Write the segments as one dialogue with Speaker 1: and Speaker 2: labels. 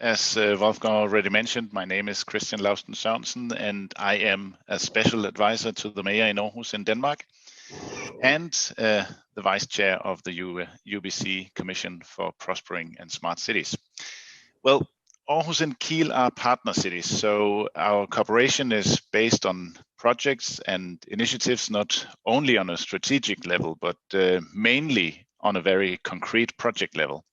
Speaker 1: As Wolfgang already mentioned, my name is Christian Lausten Sørensen, and I am a special advisor to the mayor in Aarhus in Denmark, and the vice chair of the UBC Commission for Prospering and Smart Cities. Well, Aarhus and Kiel are partner cities, so our cooperation is based on projects and initiatives not only on a strategic level, but mainly on a very concrete project level.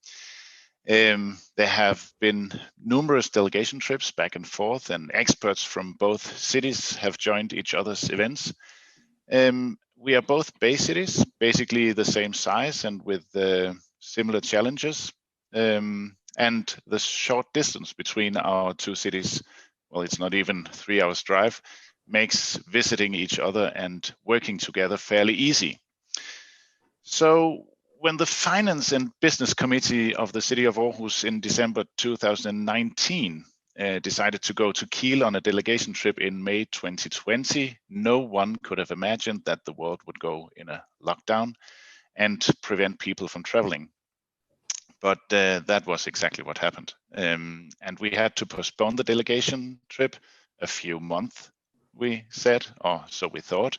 Speaker 1: There have been numerous delegation trips back and forth, and experts from both cities have joined each other's events. We are both bay cities, basically the same size and with similar challenges. And the short distance between our two cities, well, it's not even 3 hours drive, makes visiting each other and working together fairly easy. So when the Finance and Business Committee of the City of Aarhus in December 2019 decided to go to Kiel on a delegation trip in May 2020, no one could have imagined that the world would go in a lockdown and prevent people from traveling. But that was exactly what happened. And we had to postpone the delegation trip a few months, we said, or so we thought.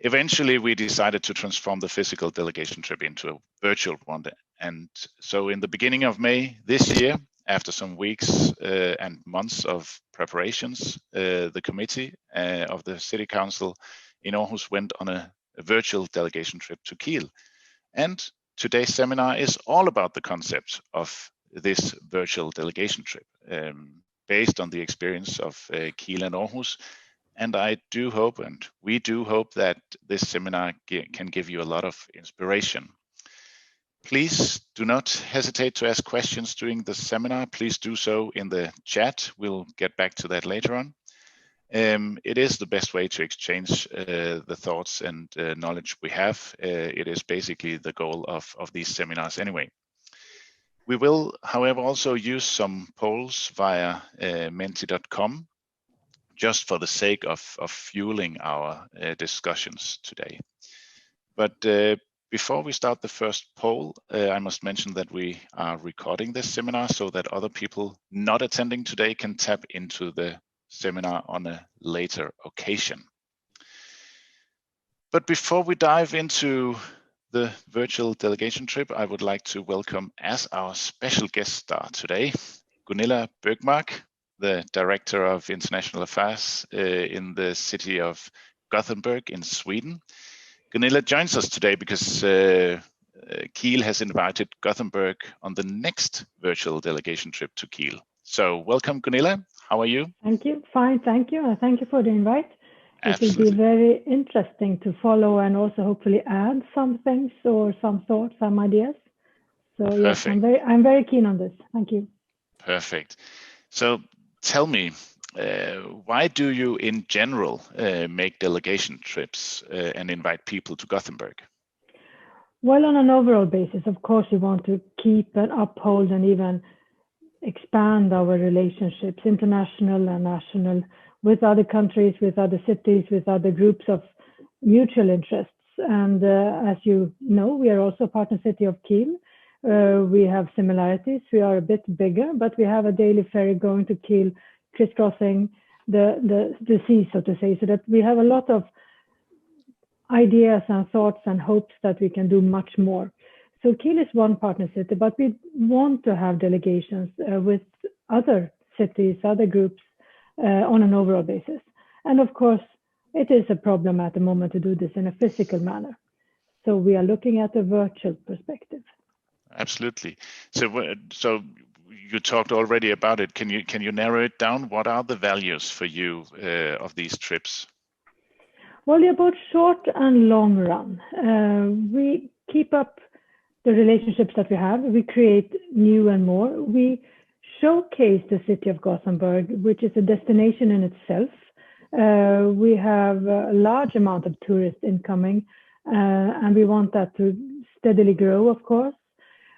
Speaker 1: Eventually, we decided to transform the physical delegation trip into a virtual one. And so in the beginning of May this year, after some weeks and months of preparations, the committee of the City Council in Aarhus went on a virtual delegation trip to Kiel. And today's seminar is all about the concept of this virtual delegation trip, based on the experience of Kiel and Aarhus. And I do hope, and we do hope, that this seminar can give you a lot of inspiration. Please do not hesitate to ask questions during the seminar. Please do so in the chat. We'll get back to that later on. It is the best way to exchange the thoughts and knowledge we have. It is basically the goal of these seminars anyway. We will, however, also use some polls via menti.com, just for the sake of fueling our discussions today. But before we start the first poll, I must mention that we are recording this seminar so that other people not attending today can tap into the seminar on a later occasion. But before we dive into the virtual delegation trip, I would like to welcome as our special guest star today, Gunilla Bögmark, the Director of International Affairs in the city of Gothenburg in Sweden. Gunilla joins us today because Kiel has invited Gothenburg on the next virtual delegation trip to Kiel. So welcome, Gunilla. How are you?
Speaker 2: Thank you. Fine, thank you. And thank you for the invite.
Speaker 1: Absolutely.
Speaker 2: It will be very interesting to follow and also hopefully add some things or some thoughts, some ideas. So yes, I'm very keen on this. Thank you.
Speaker 1: Perfect. So tell me, why do you in general make delegation trips and invite people to Gothenburg?
Speaker 2: Well, on an overall basis, of course, we want to keep and uphold and even expand our relationships, international and national, with other countries, with other cities, with other groups of mutual interests. And as you know, we are also a partner city of Kiel. We have similarities. We are a bit bigger, but we have a daily ferry going to Kiel, crisscrossing the sea, so to say, so that we have a lot of ideas and thoughts and hopes that we can do much more. So Kiel is one partner city, but we want to have delegations with other cities, other groups on an overall basis. And of course, it is a problem at the moment to do this in a physical manner. So we are looking at a virtual perspective.
Speaker 1: Absolutely. So you talked already about it. Can you narrow it down? What are the values for you of these trips?
Speaker 2: Well, yeah, both short and long run. We keep up the relationships that we have. We create new and more. We showcase the city of Gothenburg, which is a destination in itself. We have a large amount of tourist incoming, and we want that to steadily grow, of course.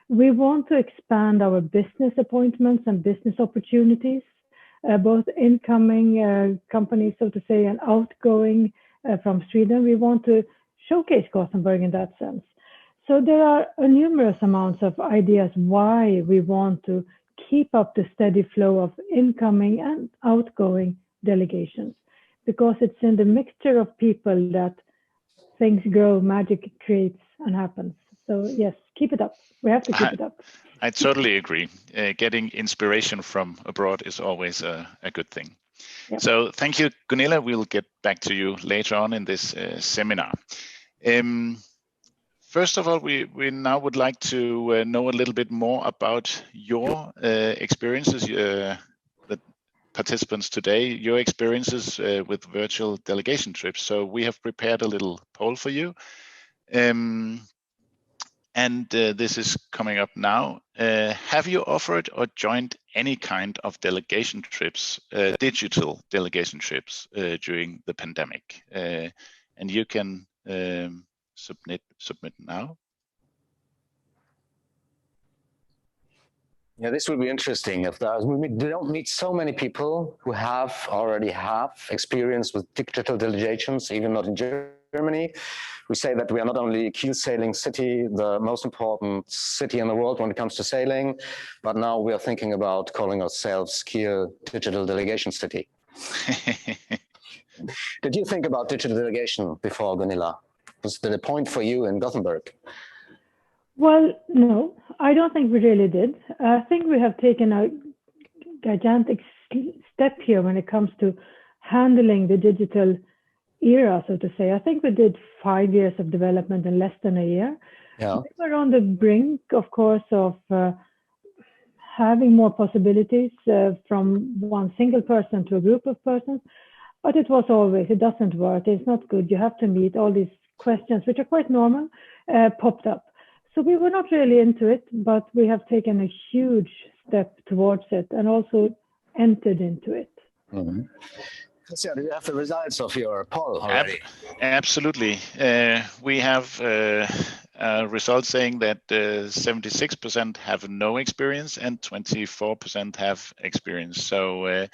Speaker 2: We want to expand our business appointments and business opportunities, both incoming companies, so to say, and outgoing from Sweden. We want to showcase Gothenburg in that sense. So there are numerous amounts of ideas why we want to keep up the steady flow of incoming and outgoing delegations, because it's in the mixture of people that things grow, magic creates and happens. So yes, keep it up. We have to keep it up.
Speaker 1: I totally agree. Getting inspiration from abroad is always a good thing. Yep. So thank you, Gunilla. We'll get back to you later on in this seminar. First of all, we now would like to know a little bit more about your experiences, the participants today, your experiences with virtual delegation trips. So we have prepared a little poll for you. And this is coming up now. Have you offered or joined any kind of delegation trips, digital delegation trips during the pandemic? And you can submit now.
Speaker 3: Yeah, this will be interesting. If we don't meet so many people who already have experience with digital delegations, even not in Germany. We say that we are not only Kiel sailing city, the most important city in the world when it comes to sailing, but now we are thinking about calling ourselves Kiel Digital Delegation City. Did you think about digital delegation before, Gunilla? Was that a point for you in Gothenburg?
Speaker 2: Well, no, I don't think we really did. I think we have taken a gigantic step here when it comes to handling the digital era, so to say. I think we did 5 years of development in less than a year. Yeah. We were on the brink, of course, of having more possibilities from one single person to a group of persons. But it was always, it doesn't work, it's not good, you have to meet, all these questions, which are quite normal, popped up. So we were not really into it, but we have taken a huge step towards it and also entered into it.
Speaker 3: Mm-hmm. So do you have the results of your poll already?
Speaker 1: Absolutely. We have results saying that 76% have no experience and 24% have experience. So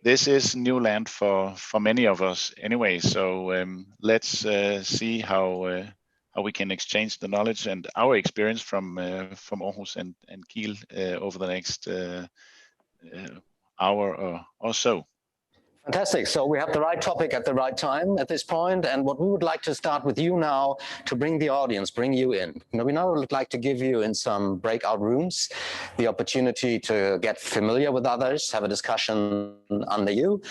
Speaker 1: this is new land for many of us anyway. So let's see how we can exchange the knowledge and our experience from Aarhus and Kiel over the next hour or so.
Speaker 3: Fantastic. So we have the right topic at the right time at this point. And what we would like to start with you now to bring the audience, bring you in. We now would like to give you in some breakout rooms the opportunity to get familiar with others, have a discussion under you.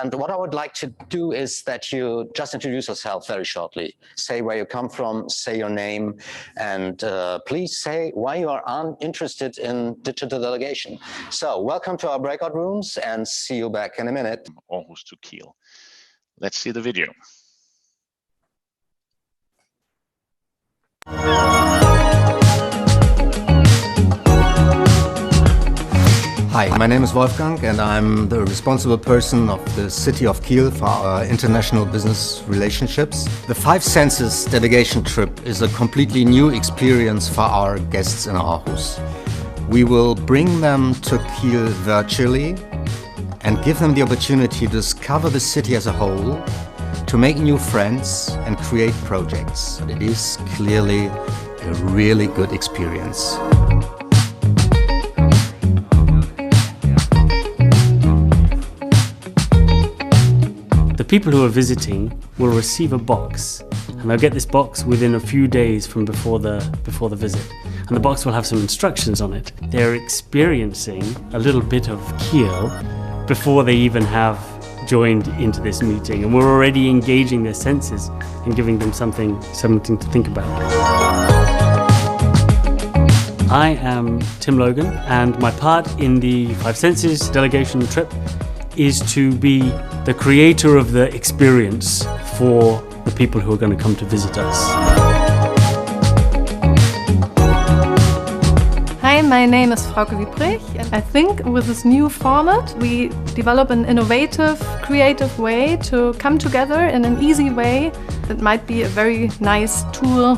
Speaker 3: And what I would like to do is that you just introduce yourself very shortly. Say where you come from, say your name, and please say why you are interested in digital delegation. So welcome to our breakout rooms and see you back in a minute.
Speaker 1: Aarhus to Kiel. Let's see the video.
Speaker 4: Hi, my name is Wolfgang and I'm the responsible person of the city of Kiel for our international business relationships. The Five Senses delegation trip is a completely new experience for our guests in Aarhus. We will bring them to Kiel virtually and give them the opportunity to discover the city as a whole, to make new friends and create projects. It is clearly a really good experience.
Speaker 5: The people who are visiting will receive a box, and they'll get this box within a few days from before the visit. And the box will have some instructions on it. They're experiencing a little bit of Kiel before they even have joined into this meeting, and we're already engaging their senses and giving them something to think about. I am Tim Logan, and my part in the Five Senses delegation trip is to be the creator of the experience for the people who are going to come to visit us.
Speaker 6: Hi, my name is Frauke Wiebrich, and I think with this new format we develop an innovative, creative way to come together in an easy way that might be a very nice tool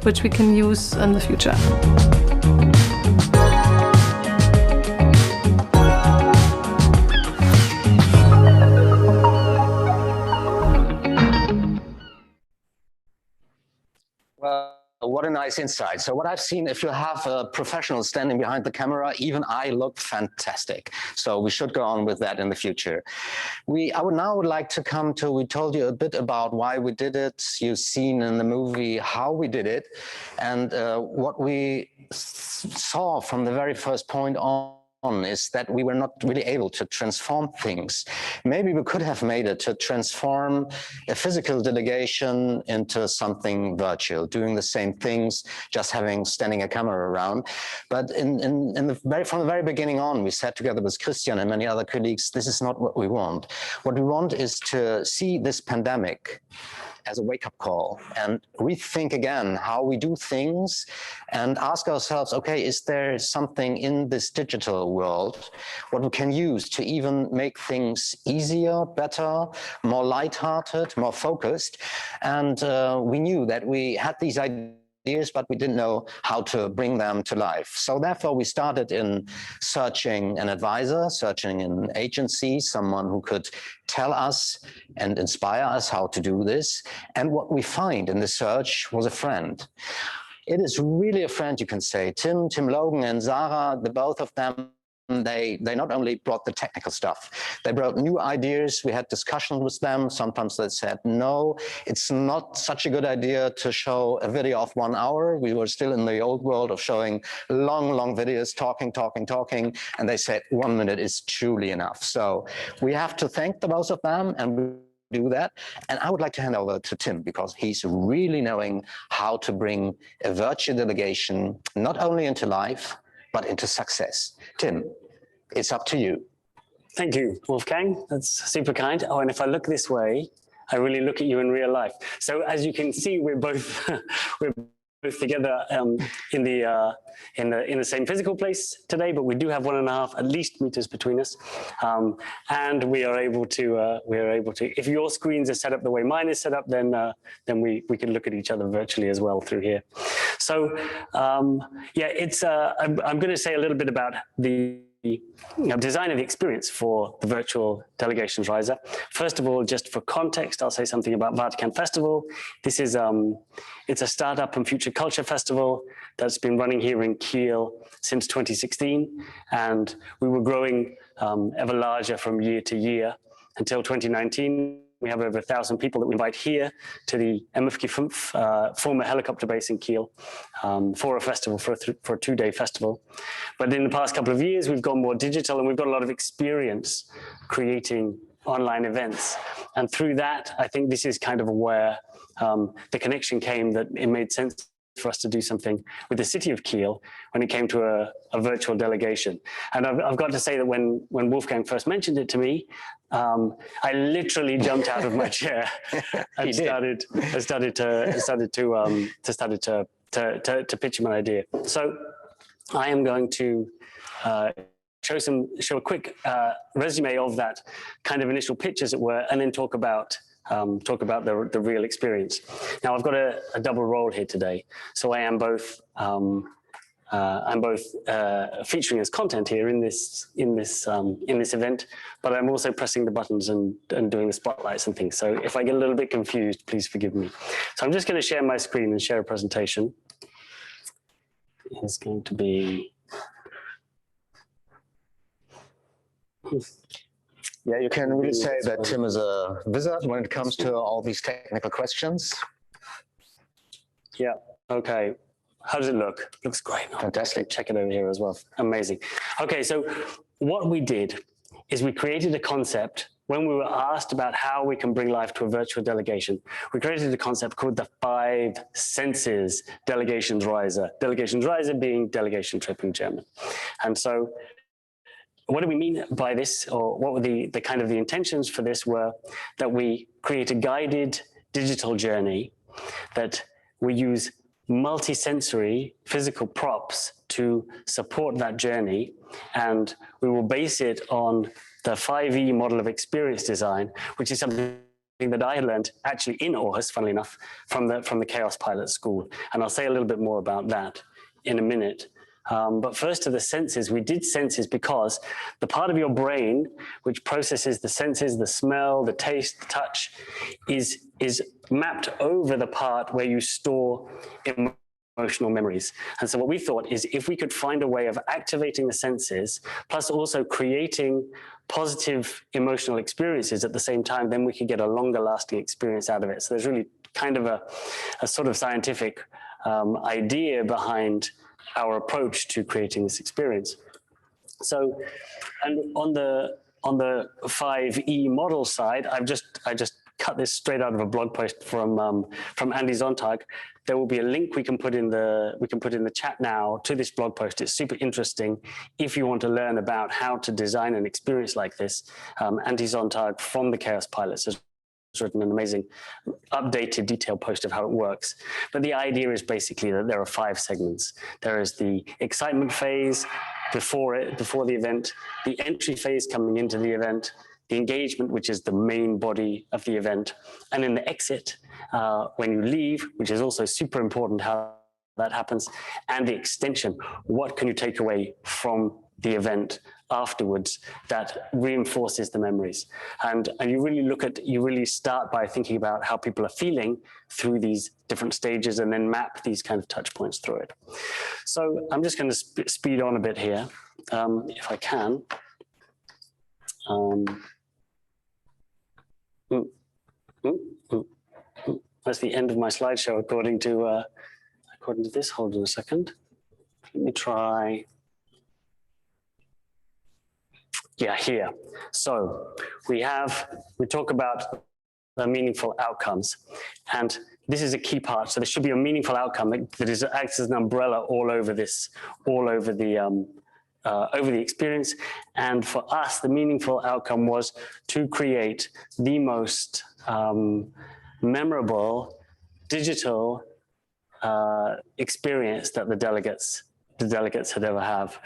Speaker 6: which we can use in the future.
Speaker 3: what a nice insight. So what I've seen, if you have a professional standing behind the camera, even I look fantastic. So we should go on with that in the future. I would now like to come to, we told you a bit about why we did it. You've seen in the movie how we did it. And what we saw from the very first point on is that we were not really able to transform things. Maybe we could have made it to transform a physical delegation into something virtual, doing the same things, just standing a camera around. But from the very beginning on, we sat together with Christian and many other colleagues, this is not what we want. What we want is to see this pandemic as a wake-up call and rethink again how we do things and ask ourselves, okay, is there something in this digital world what we can use to even make things easier, better, more lighthearted, more focused? And we knew that we had these ideas, but we didn't know how to bring them to life. So therefore, we started in searching an advisor, searching an agency, someone who could tell us and inspire us how to do this. And what we find in the search was a friend. It is really a friend, you can say. Tim Logan and Sarah, the both of them, they not only brought the technical stuff, they brought new ideas. We had discussions with them. Sometimes they said, no, it's not such a good idea to show a video of 1 hour. We were still in the old world of showing long videos, talking. And they said 1 minute is truly enough. So we have to thank the both of them and do that. And I would like to hand over to Tim because he's really knowing how to bring a virtual delegation, not only into life, but into success. Tim, it's up to you.
Speaker 5: Thank you, Wolfgang. That's super kind. Oh, and if I look this way, I really look at you in real life. So as you can see, we're both together in the same physical place today, but we do have 1.5 at least meters between us, and we are able to. If your screens are set up the way mine is set up, then we can look at each other virtually as well through here. So yeah, it's. I'm going to say a little bit about the design of the experience for the virtual Delegations Riser. First of all, just for context, I'll say something about Vatican Festival. This is it's a startup and future culture festival that's been running here in Kiel since 2016, and we were growing ever larger from year to year until 2019. We have over 1,000 people that we invite here to the MFG5 former helicopter base in Kiel for a festival, for a 2-day festival. But in the past couple of years, we've gone more digital and we've got a lot of experience creating online events. And through that, I think this is kind of where the connection came, that it made sense for us to do something with the city of Kiel when it came to a virtual delegation. And I've got to say that when Wolfgang first mentioned it to me, I literally jumped out of my chair and started to pitch him an idea. So I am going to show a quick resume of that kind of initial pitch, as it were, and then talk about the real experience. Now, I've got a double role here today, so I am both featuring as content here in this event, but I'm also pressing the buttons and doing the spotlights and things. So if I get a little bit confused, please forgive me. So I'm just going to share my screen and share a presentation. It's going to be.
Speaker 3: Yeah, you can really say that Tim is a wizard when it comes to all these technical questions.
Speaker 5: Yeah, okay. How does it look? Looks great.
Speaker 3: Fantastic.
Speaker 5: Check it over here as well. Amazing. Okay, so what we did is we created a concept when we were asked about how we can bring life to a virtual delegation. We created a concept called the 5 Senses Delegations Riser. Delegations Riser being delegation trip in German. And so what do we mean by this, or what were the kind of the intentions for this were that we create a guided digital journey, that we use multi-sensory physical props to support that journey, and we will base it on the 5E model of experience design, which is something that I learned actually in Aarhus, funnily enough, from the Chaos Pilot School. And I'll say a little bit more about that in a minute. But first to the senses. We did senses because the part of your brain which processes the senses, the smell, the taste, the touch, is mapped over the part where you store
Speaker 7: emotional memories. And so what we thought is if we could find a way of activating the senses, plus also creating positive emotional experiences at the same time, then we could get a longer lasting experience out of it. So there's really kind of a sort of scientific idea behind our approach to creating this experience. So, and on the 5E model side, I just cut this straight out of a blog post from Andy Zontag. There will be a link we can put in the chat now to this blog post. It's super interesting if you want to learn about how to design an experience like this. Andy Zontag from the Chaos Pilots has written an amazing updated detailed post of how it works. But the idea is basically that there are 5 segments. There is the excitement phase before the event, the entry phase coming into the event, the engagement, which is the main body of the event, and then the exit when you leave, which is also super important how that happens, and the extension. What can you take away from the event afterwards that reinforces the memories? And you really start by thinking about how people are feeling through these different stages and then map these kind of touch points through it. So I'm just going to speed on a bit here, if I can. That's the end of my slideshow according to this. Hold on a second. Let me try. Yeah, here. So we talk about the meaningful outcomes, and this is a key part. So there should be a meaningful outcome that acts as an umbrella all over the experience. And for us, the meaningful outcome was to create the most memorable digital experience that the delegates had ever have.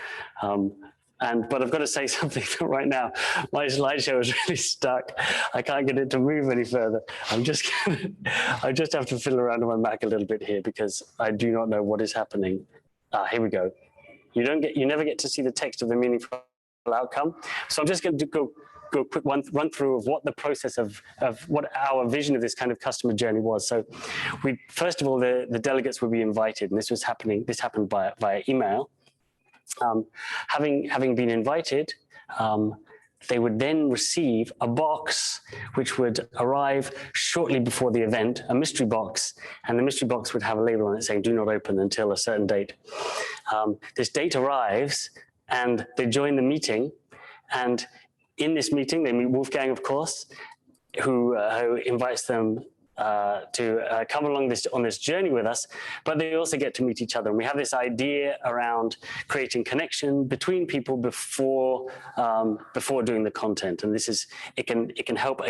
Speaker 7: But I've got to say something right now. My slideshow is really stuck. I can't get it to move any further. I just have to fiddle around on my Mac a little bit here because I do not know what is happening. Here we go. You never get to see the text of the meaningful outcome. So I'm just going to go a quick run through of what the process of what our vision of this kind of customer journey was. So first of all, the delegates would be invited, and this happened via email. Having been invited, they would then receive a box which would arrive shortly before the event, a mystery box, and the mystery box would have a label on it saying, "Do not open until a certain date." This date arrives, and they join the meeting, and in this meeting, they meet Wolfgang, of course, who invites them to come along on this journey with us, but they also get to meet each other. And we have this idea around creating connection between people before doing the content. And it can help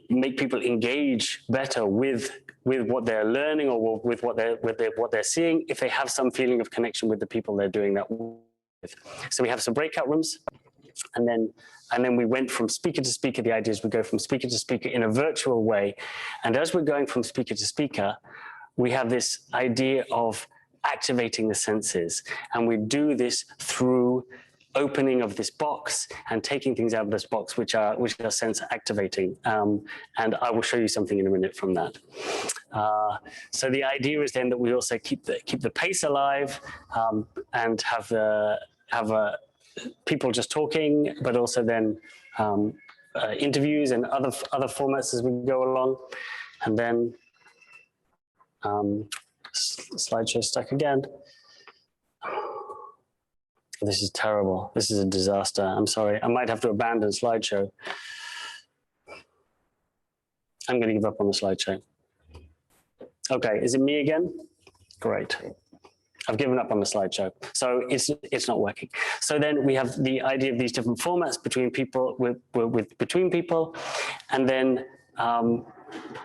Speaker 7: make people engage better with what they're learning or with what they're seeing if they have some feeling of connection with the people they're doing that with. So we have some breakout rooms, and then we went from speaker to speaker. The idea is we go from speaker to speaker in a virtual way. And as we're going from speaker to speaker, we have this idea of activating the senses. And we do this through opening of this box and taking things out of this box, which are sense activating. And I will show you something in a minute from that. So the idea is then that we also keep the pace alive and have people just talking, but also then interviews and other formats as we go along. And then slideshow stuck again. This is terrible. This is a disaster. I'm sorry. I might have to abandon slideshow. I'm going to give up on the slideshow. Okay, is it me again? Great. I've given up on the slideshow. So it's not working. So then we have the idea of these different formats between people, between people, and then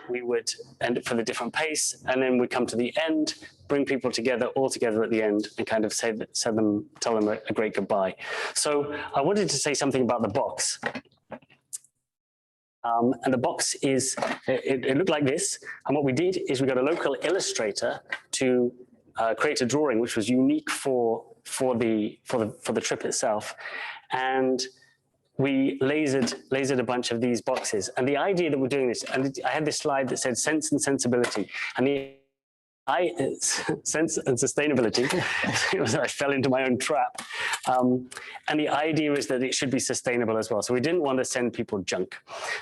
Speaker 7: we would end for the different pace, and then we come to the end, bring people together, all together at the end, and kind of tell them a great goodbye. So I wanted to say something about the box. And the box it looked like this. And what we did is we got a local illustrator to create a drawing which was unique for the trip itself, and we lasered a bunch of these boxes. And the idea that we're doing this, and I had this slide that said sense and sensibility, and the sense and sustainability. I fell into my own trap. And the idea is that it should be sustainable as well. So we didn't want to send people junk.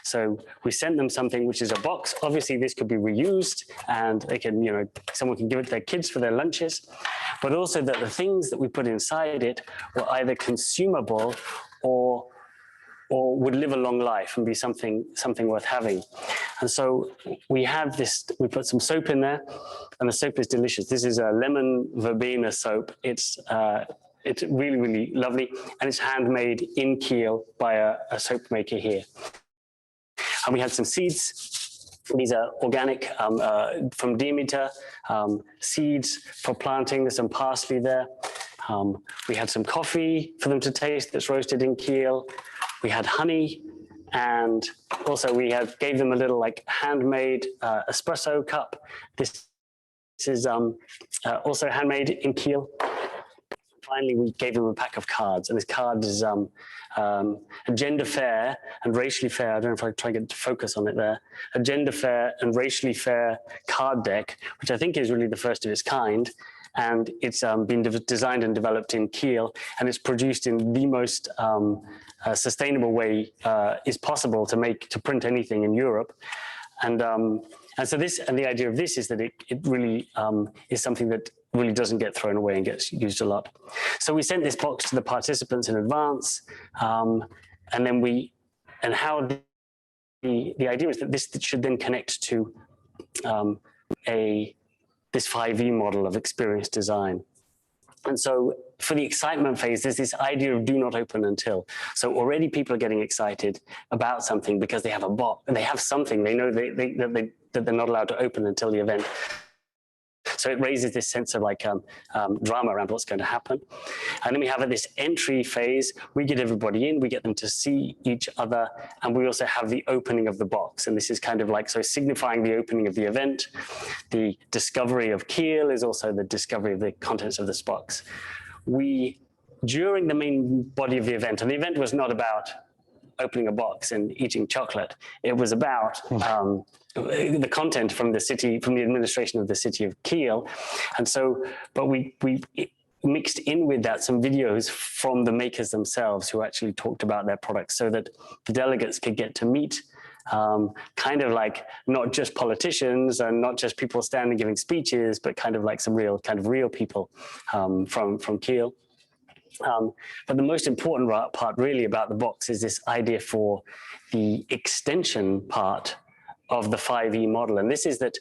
Speaker 7: So we sent them something which is a box. Obviously, this could be reused, and they can, someone can give it to their kids for their lunches. But also that the things that we put inside it were either consumable or would live a long life and be something worth having. And so we put some soap in there, and the soap is delicious. This is a lemon verbena soap. It's really, really lovely, and it's handmade in Kiel by a soap maker here. And we had some seeds. These are organic from Demeter, seeds for planting. There's some parsley there. We had some coffee for them to taste that's roasted in Kiel. We had honey, and also we gave them a little handmade espresso cup. This is also handmade in Kiel. Finally, we gave them a pack of cards, and this card is a gender fair and racially fair. I don't know if I try to get to focus on it there. A gender fair and racially fair card deck, which I think is really the first of its kind. And it's been designed and developed in Kiel, and it's produced in the most sustainable way is possible to print anything in Europe. And so the idea of this is that it really is something that really doesn't get thrown away and gets used a lot. So we sent this box to the participants in advance, and then the idea is that this should then connect to this 5E model of experience design. And so for the excitement phase, there's this idea of do not open until. So already people are getting excited about something because they have a box, and they have something, they know that they're not allowed to open until the event. So it raises this sense of drama around what's going to happen. And then we have this entry phase. We get everybody in, we get them to see each other, and we also have the opening of the box. And this is kind of so signifying the opening of the event. The discovery of Kiel is also the discovery of the contents of this box. During the main body of the event, and the event was not about opening a box and eating chocolate. It was about the content from the administration of the city of Kiel. And so, but we mixed in with that some videos from the makers themselves who actually talked about their products, so that the delegates could get to meet not just politicians and not just people standing giving speeches, but some real people from Kiel. But the most important part really about the box is this idea for the extension part of the 5E model. And this is that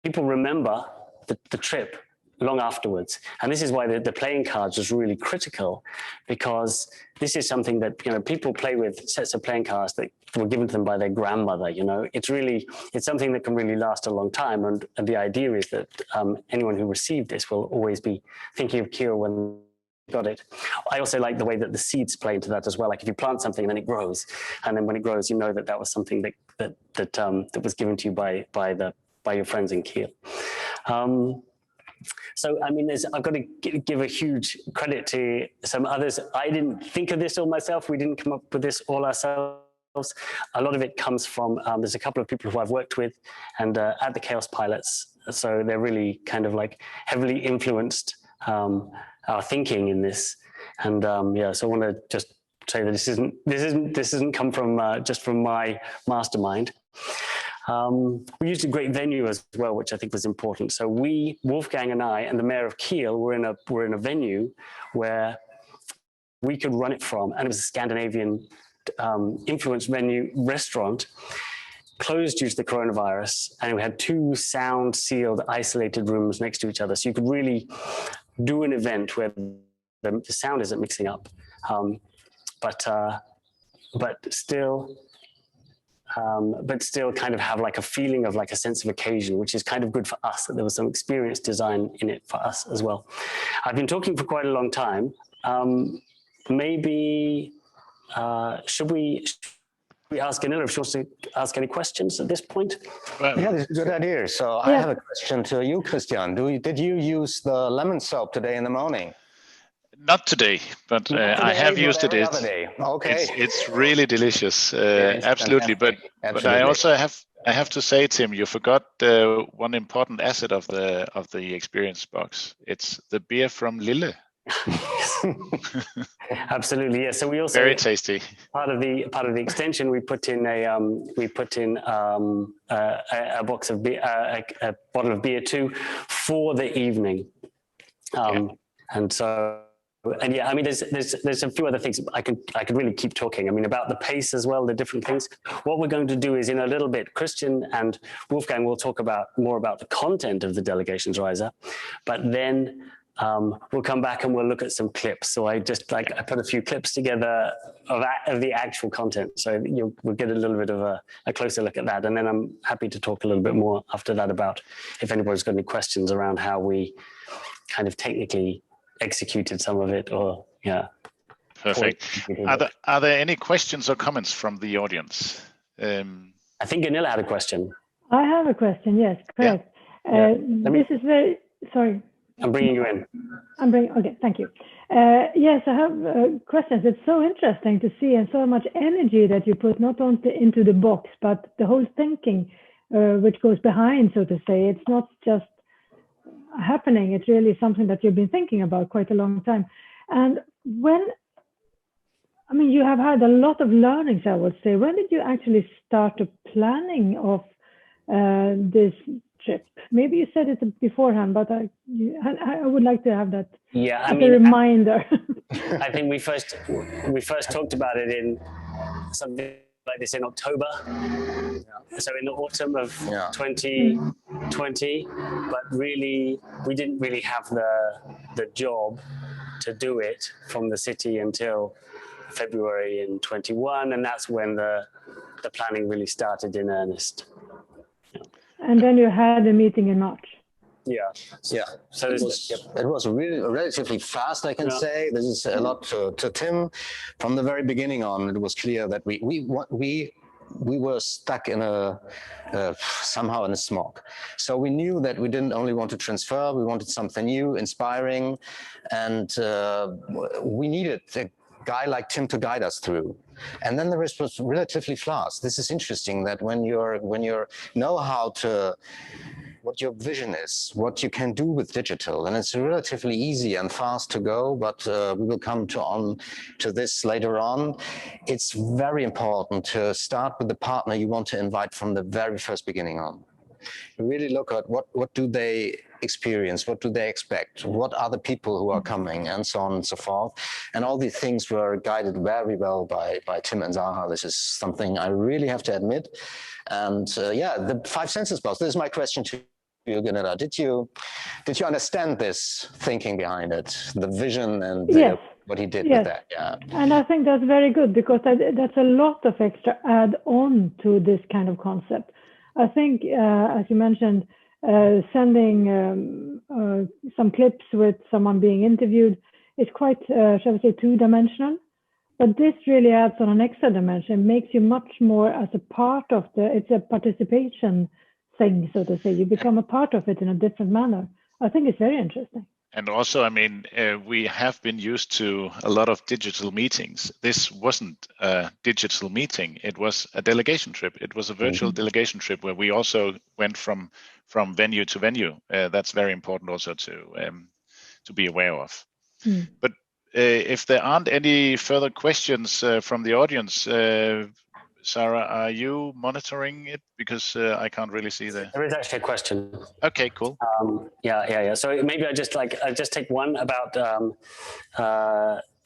Speaker 7: people remember the trip long afterwards. And this is why the playing cards was really critical, because this is something that, people play with sets of playing cards that were given to them by their grandmother. It's something that can really last a long time. And the idea is that anyone who received this will always be thinking of Kiel when got it. I also like the way that the seeds play into that as well. Like if you plant something and then it grows, and then when it grows, that was something that was given to you by your friends in Kiel. So, I've got to give a huge credit to some others. I didn't think of this all myself. We didn't come up with this all ourselves. A lot of it comes from, there's a couple of people who I've worked with and at the Chaos Pilots. So they're really heavily influenced our thinking in this. And so I want to just say that this isn't come from just from my mastermind. We used a great venue as well, which I think was important. So Wolfgang and I and the mayor of Kiel were in a venue where we could run it from, and it was a Scandinavian influenced venue restaurant, closed due to the coronavirus, and we had 2 sound sealed isolated rooms next to each other. So you could really do an event where the sound isn't mixing up, but still kind of have a feeling of a sense of occasion, which is kind of good for us, that there was some experience design in it for us as well. I've been talking for quite a long time. Maybe should we ask Gunilla if she wants to ask any questions at this point?
Speaker 3: Yeah, that's a good idea. So I have a question to you, Christian. Did you use the lemon soap today in the morning?
Speaker 1: Not today, but today, I have used it.
Speaker 3: Okay.
Speaker 1: It's really delicious, yes, absolutely. But I also I have to say, Tim, you forgot one important asset of the experience box. It's the beer from Lille.
Speaker 7: Absolutely, yeah. So we also
Speaker 1: very tasty.
Speaker 7: Part of the extension, we put in a box of beer, a bottle of beer too, for the evening. And so. And yeah, I mean, there's a few other things I could really keep talking. I mean, about the pace as well, the different things. What we're going to do is, in a little bit, Christian and Wolfgang will talk more about the content of the Delegations Riser, but then we'll come back and we'll look at some clips. So I put a few clips together of the actual content, so we'll get a little bit of a closer look at that, and then I'm happy to talk a little bit more after that about if anybody's got any questions around how we kind of technically executed some of it, or
Speaker 1: Perfect. Are there any questions or comments from the audience?
Speaker 7: I think Gunilla had a question.
Speaker 2: I have a question. Yes, correct. This is very sorry.
Speaker 7: I'm bringing you in.
Speaker 2: Okay, thank you. Yes, I have questions. It's so interesting to see, and so much energy that you put not only into the box, but the whole thinking which goes behind, so to say. It's not just happening, it's really something that you've been thinking about quite a long time. And you have had a lot of learnings, I would say. When did you actually start the planning of this trip? Maybe you said it beforehand, but I would like to have that as a reminder.
Speaker 7: I think we first talked about it in something like this in October, so in the autumn of 2020, but really we didn't really have the job to do it from the city until February in 21, and that's when the planning really started in earnest.
Speaker 2: And then you had a meeting in March.
Speaker 7: So
Speaker 3: it was really relatively fast, I can say. This is a lot to Tim. From the very beginning on, it was clear that we were stuck in somehow in a smog. So we knew that we didn't only want to transfer, we wanted something new, inspiring, and we needed a guy like Tim to guide us through. And then the rest was relatively fast. This is interesting that when you know how to, what your vision is, what you can do with digital, and it's relatively easy and fast to go, but we will come to this later on. It's very important to start with the partner you want to invite from the very first beginning on. You really look at what do they experience, what do they expect, what are the people who are coming, and so on and so forth. And all these things were guided very well by Tim and Sarah. This is something I really have to admit. And the 5 senses box. This is my question to you, Gunilla. Did you understand this thinking behind it, the vision and what he did with that? Yeah.
Speaker 2: And I think that's very good, because that's a lot of extra add on to this kind of concept. I think, as you mentioned, sending some clips with someone being interviewed is quite, shall we say, two-dimensional. But this really adds on an extra dimension, makes you much more as a part of it's a participation thing, so to say. You become a part of it in a different manner. I think it's very interesting.
Speaker 1: And also, we have been used to a lot of digital meetings. This wasn't a digital meeting. It was a delegation trip. It was a virtual delegation trip where we also went from venue to venue. That's very important also to be aware of. But if there aren't any further questions from the audience, Sarah, are you monitoring it? Because I can't really see there.
Speaker 7: There is actually a question.
Speaker 1: Okay, cool.
Speaker 7: Yeah. So maybe I just take one about.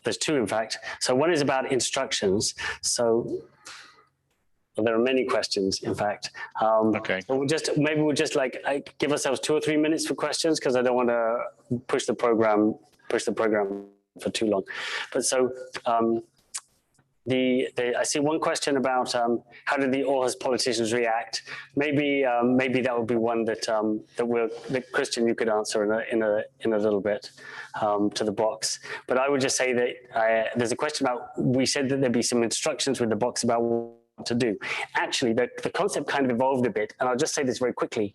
Speaker 7: There's two, in fact. So one is about instructions. So there are many questions, in fact.
Speaker 1: Okay.
Speaker 7: But we'll just give ourselves 2 or 3 minutes for questions, because I don't want to push the program for too long. But so. I see one question about how did the Aarhus politicians react. Maybe that would be one that Christian, you could answer in a little bit to the box. But I would just say that there's a question about, we said that there'd be some instructions with the box about what to do. Actually, the concept kind of evolved a bit, and I'll just say this very quickly,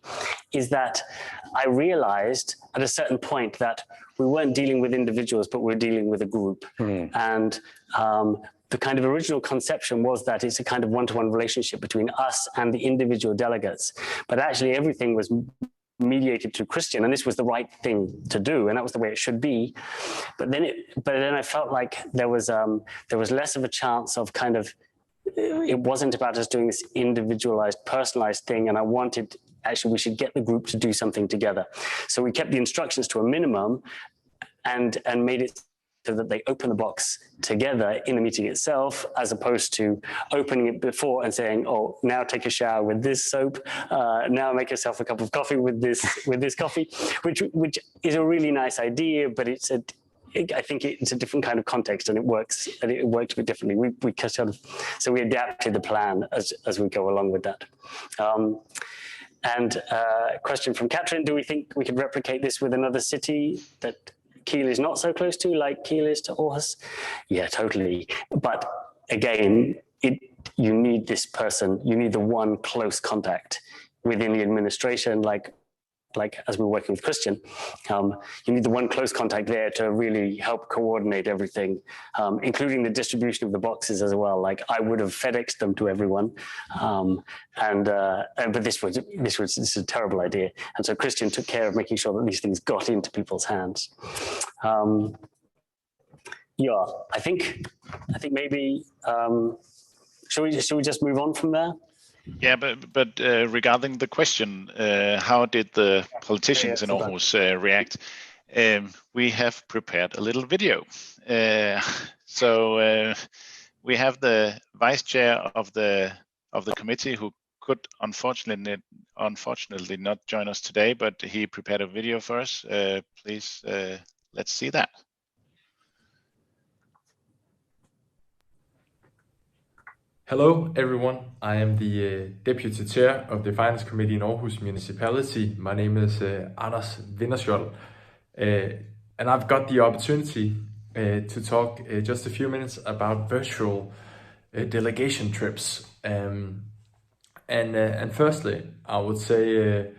Speaker 7: is that I realized at a certain point that we weren't dealing with individuals, but we're dealing with a group. And the kind of original conception was that it's a kind of one-to-one relationship between us and the individual delegates. But actually everything was mediated through Christian, and this was the right thing to do, and that was the way it should be. But then I felt like there was less of a chance of kind of, it wasn't about us doing this individualized, personalized thing, and I wanted, actually, we should get the group to do something together. So we kept the instructions to a minimum and made it so that they open the box together in the meeting itself, as opposed to opening it before and saying, "Oh, now take a shower with this soap. Now make yourself a cup of coffee with this coffee," which is a really nice idea, but I think it's a different kind of context, and it works a bit differently. So we adapted the plan as we go along with that. And question from Catherine: do we think we could replicate this with another city that Kiel is not so close to, like Kiel is to Aarhus? Yeah, totally. But again, you need this person, you need the one close contact within the administration, like as we're working with Christian, you need the one close contact there to really help coordinate everything, including the distribution of the boxes as well. Like I would have FedExed them to everyone, but this is a terrible idea. And so Christian took care of making sure that these things got into people's hands. Yeah, I think maybe should we just move on from there?
Speaker 1: Yeah, but regarding the question, how did the politicians in Aarhus react? We have prepared a little video. So we have the vice chair of the committee who could unfortunately not join us today, but he prepared a video for us. Please, let's see that.
Speaker 8: Hello everyone, I am the Deputy Chair of the Finance Committee in Aarhus Municipality. My name is Anders Vinderskjold, and I've got the opportunity to talk just a few minutes about virtual delegation trips. And firstly, I would say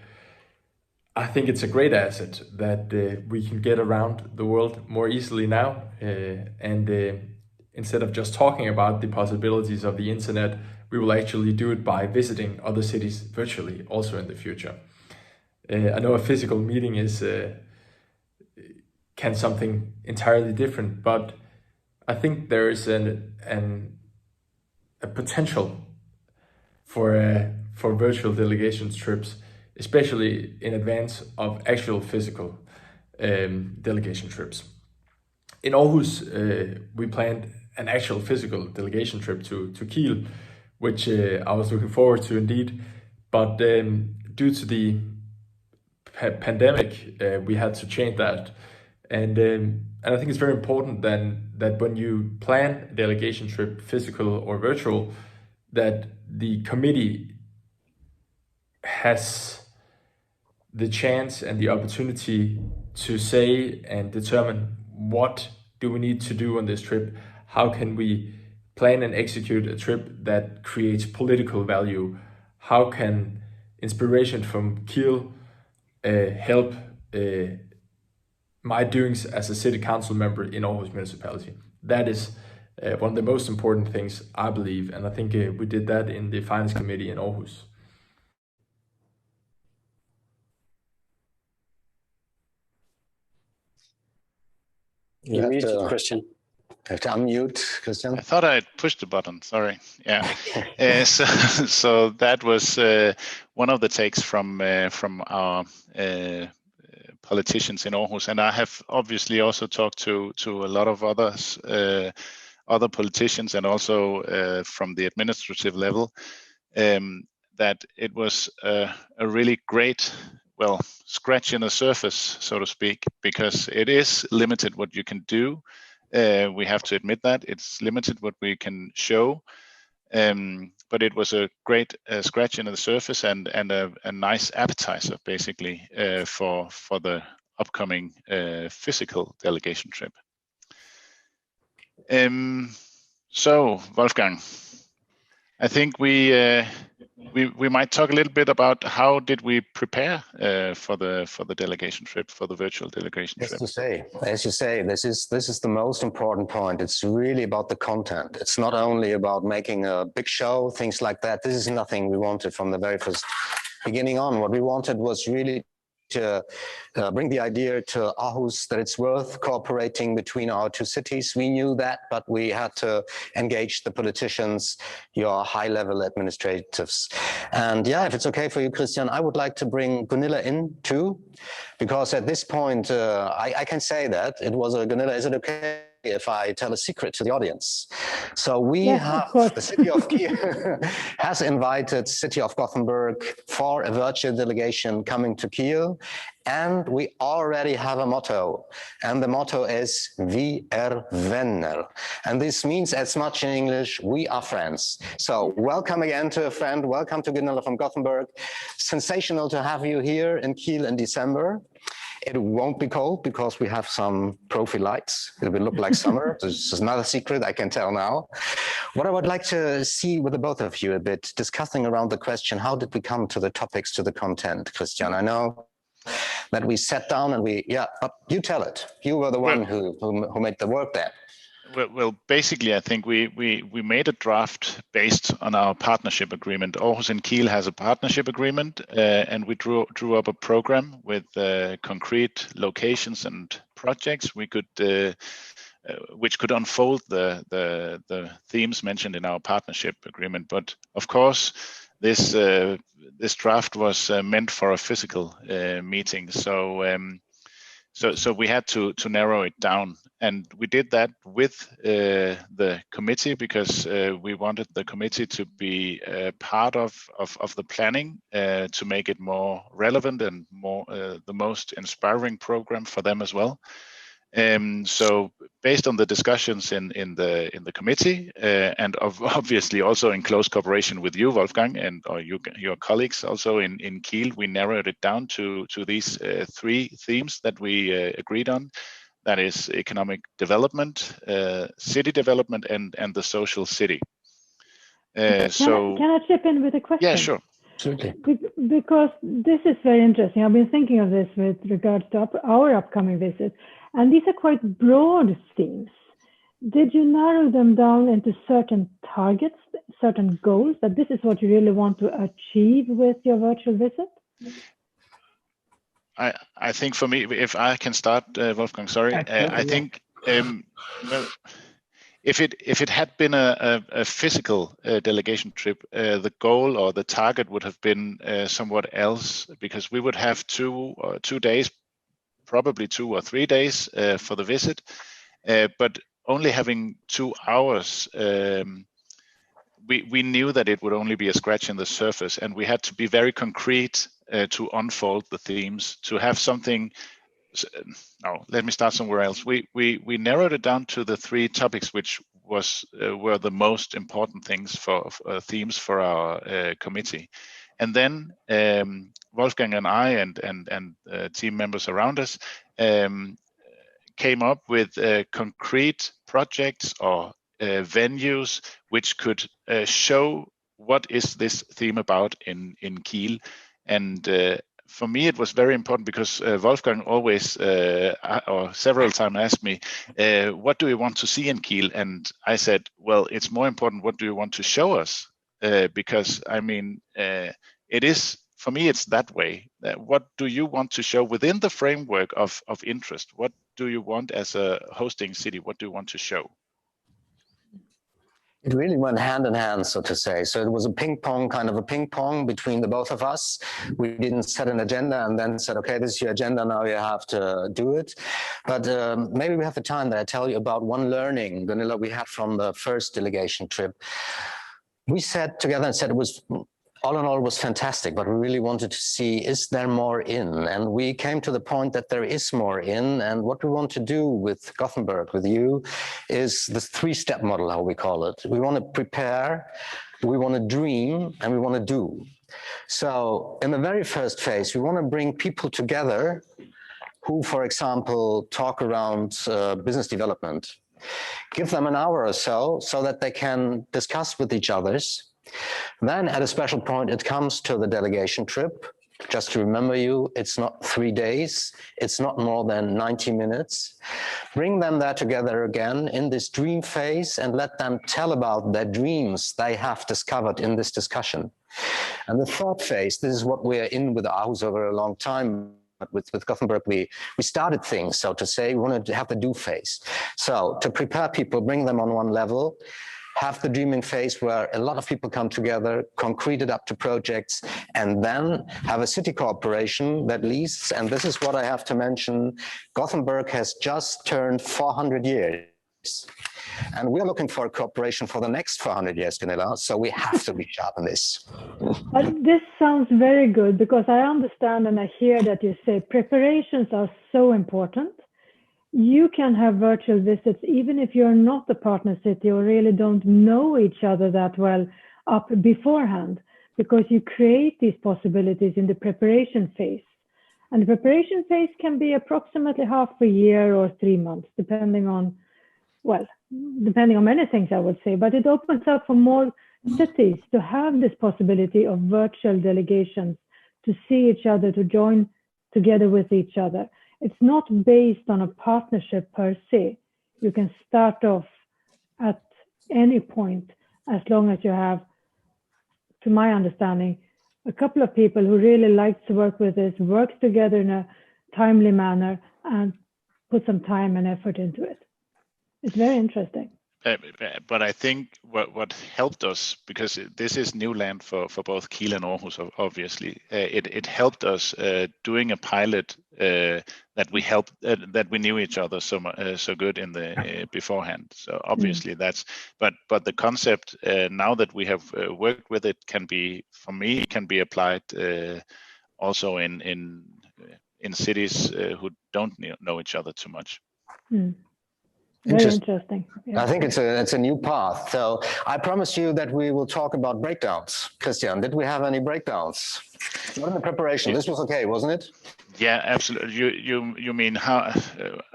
Speaker 8: I think it's a great asset that we can get around the world more easily now, instead of just talking about the possibilities of the internet, we will actually do it by visiting other cities virtually also in the future. I know a physical meeting can something entirely different, but I think there is a potential for virtual delegations trips, especially in advance of actual physical delegation trips. In Aarhus, we planned an actual physical delegation trip to Kiel, which I was looking forward to indeed. But due to the pandemic, we had to change that. And I think it's very important then that when you plan a delegation trip, physical or virtual, that the committee has the chance and the opportunity to say and determine what do we need to do on this trip. How can we plan and execute a trip that creates political value? How can inspiration from Kiel help my doings as a city council member in Aarhus Municipality? That is one of the most important things, I believe, and I think we did that in the Finance Committee in Aarhus.
Speaker 7: You're muted, Christian.
Speaker 3: Have to unmute, Christian.
Speaker 1: I thought I had pushed the button. Sorry. Yeah. So that was one of the takes from our politicians in Aarhus, and I have obviously also talked to a lot of other politicians, and also from the administrative level, that it was a really great, well, scratch in the surface, so to speak, because it is limited what you can do. We have to admit that it's limited what we can show, but it was a great scratch in the surface and a nice appetizer, basically, for the upcoming physical delegation trip. So, Wolfgang, I think we we might talk a little bit about how did we prepare for the delegation trip, for the virtual delegation trip.
Speaker 3: As you say, this is the most important point. It's really about the content. It's not only about making a big show, things like that. This is nothing we wanted from the very first beginning on. What we wanted was really to bring the idea to Aarhus that it's worth cooperating between our two cities. We knew that, but we had to engage the politicians, your high-level administratives. And yeah, if it's okay for you, Christian, I would like to bring Gunilla in too, because at this point, I can say that it was a Gunilla, is it okay if I tell a secret to the audience? So we have, the city of Kiel has invited city of Gothenburg for a virtual delegation coming to Kiel. And we already have a motto, and the motto is "Vi är vänner." And this means as much in English, we are friends. So welcome again to a friend, welcome to Gunilla from Gothenburg. Sensational to have you here in Kiel in December. It won't be cold because we have some Profi lights. It will look like summer. This is not a secret, I can tell now. What I would like to see with the both of you a bit, discussing around the question, how did we come to the topics, to the content, Christian? I know that we sat down and but you tell it. You were the one who made the work there.
Speaker 1: Well, basically, I think we made a draft based on our partnership agreement. Aarhus and Kiel has a partnership agreement, and we drew up a program with concrete locations and projects we could, which could unfold the themes mentioned in our partnership agreement. But of course, this draft was meant for a physical meeting, so we had to narrow it down, and we did that with the committee because we wanted the committee to be part of the planning to make it more relevant and more the most inspiring program for them as well. So based on the discussions in the committee and obviously also in close cooperation with you, Wolfgang, and your colleagues also in Kiel, we narrowed it down to these three themes that we agreed on. That is economic development, city development, and the social city.
Speaker 2: Can I chip in with a question?
Speaker 1: Yeah, sure.
Speaker 3: Absolutely.
Speaker 2: Because this is very interesting. I've been thinking of this with regards to our upcoming visit. And these are quite broad themes. Did you narrow them down into certain targets, certain goals, that this is what you really want to achieve with your virtual visit?
Speaker 1: I think for me, if I can start, Wolfgang, sorry, I think, well, if it had been a physical delegation trip, the goal or the target would have been somewhat else, because we would have 2 days, probably 2 or 3 days for the visit, but only having 2 hours, we knew that it would only be a scratch in the surface, and we had to be very concrete to unfold the themes, to have something. No, let me start somewhere else. We narrowed it down to the 3 topics which were the most important things for themes for our committee, and then Wolfgang and I and team members around us came up with concrete projects or venues which could show what is this theme about in Kiel. And for me, it was very important because Wolfgang always or several times asked me, what do you want to see in Kiel? And I said, well, it's more important, what do you want to show us? Because I mean, it is, for me, it's that way. What do you want to show within the framework of interest? What do you want as a hosting city? What do you want to show?
Speaker 3: It really went hand in hand, so to say. So it was a ping pong between the both of us. We didn't set an agenda and then said, okay, this is your agenda, now you have to do it. But maybe we have the time that I tell you about one learning, Gunilla, we had from the first delegation trip. We sat together and said it was, all in all, it was fantastic, but we really wanted to see, is there more in? And we came to the point that there is more in, and what we want to do with Gothenburg, with you, is this 3-step model, how we call it. We want to prepare, we want to dream, and we want to do. So in the very first phase, we want to bring people together who, for example, talk around business development. Give them an hour or so that they can discuss with each other Then at a special point, it comes to the delegation trip. Just to remember you, it's not 3 days, it's not more than 90 minutes. Bring them there together again in this dream phase and let them tell about their dreams they have discovered in this discussion. And the third phase, this is what we're in with Aarhus over a long time. With Gothenburg, we started things, so to say, we wanted to have the do phase. So to prepare people, bring them on one level, have the dreaming phase where a lot of people come together, concrete it up to projects, and then have a city cooperation that leads, and this is what I have to mention, Gothenburg has just turned 400 years. And we're looking for a cooperation for the next 400 years, Gunilla, so we have to be sharp on this.
Speaker 2: But this sounds very good, because I understand and I hear that you say preparations are so important. You can have virtual visits even if you're not a partner city or really don't know each other that well up beforehand, because you create these possibilities in the preparation phase. And the preparation phase can be approximately half a year or 3 months, depending on many things, I would say. But it opens up for more cities to have this possibility of virtual delegations, to see each other, to join together with each other. It's not based on a partnership per se. You can start off at any point, as long as you have, to my understanding, a couple of people who really like to work with this, works together in a timely manner and put some time and effort into it. It's very interesting.
Speaker 1: But I think what helped us, because this is new land for both Kiel and Aarhus, obviously, it helped us doing a pilot that we knew each other so good in the beforehand. So obviously that's, but the concept now that we have worked with it can be, for me, can be applied also in cities who don't know each other too much.
Speaker 2: Very interesting. Yeah.
Speaker 3: I think it's a new path. So I promised you that we will talk about breakdowns. Christian, did we have any breakdowns? Not in the preparation. This was okay, wasn't it?
Speaker 1: Yeah, absolutely. You mean how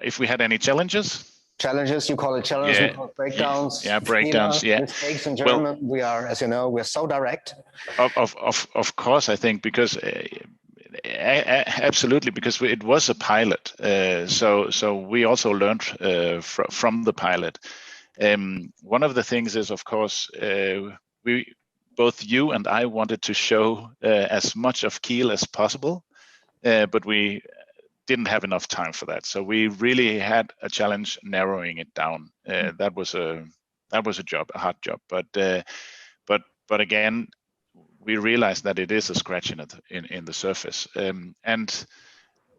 Speaker 1: if we had any challenges?
Speaker 3: Challenges, you call it challenges,
Speaker 1: Yeah.
Speaker 3: we call it breakdowns.
Speaker 1: Yeah, breakdowns. Yeah.
Speaker 3: Mistakes in German. We are, as you know, we're so direct.
Speaker 1: Of course, I think because. Absolutely, because it was a pilot, so we also learned from the pilot. One of the things is, of course, both you and I wanted to show as much of Kiel as possible, but we didn't have enough time for that. So we really had a challenge narrowing it down. That was a job, a hard job, but again, we realized that it is a scratch in the surface. And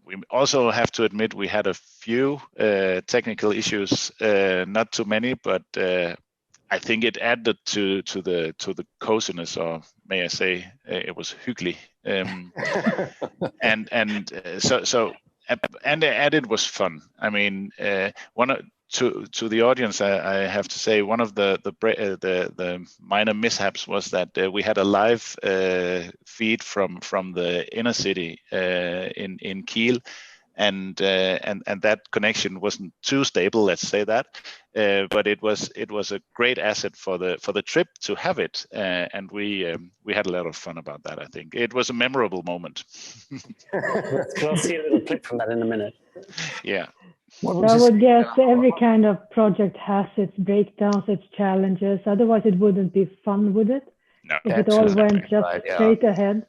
Speaker 1: we also have to admit we had a few technical issues, not too many, but I think it added to the coziness, or may I say, it was hyggelig. And it was fun. I mean, to the audience, I have to say one of the minor mishaps was that we had a live feed from the inner city in Kiel, and that connection wasn't too stable. Let's say that, but it was a great asset for the trip to have it, and we had a lot of fun about that. I think it was a memorable moment.
Speaker 7: We'll see a little clip from that in a minute.
Speaker 1: Yeah.
Speaker 2: I would guess every kind of project has its breakdowns, its challenges. Otherwise, it wouldn't be fun, would it?
Speaker 1: No,
Speaker 2: if it all went just straight ahead.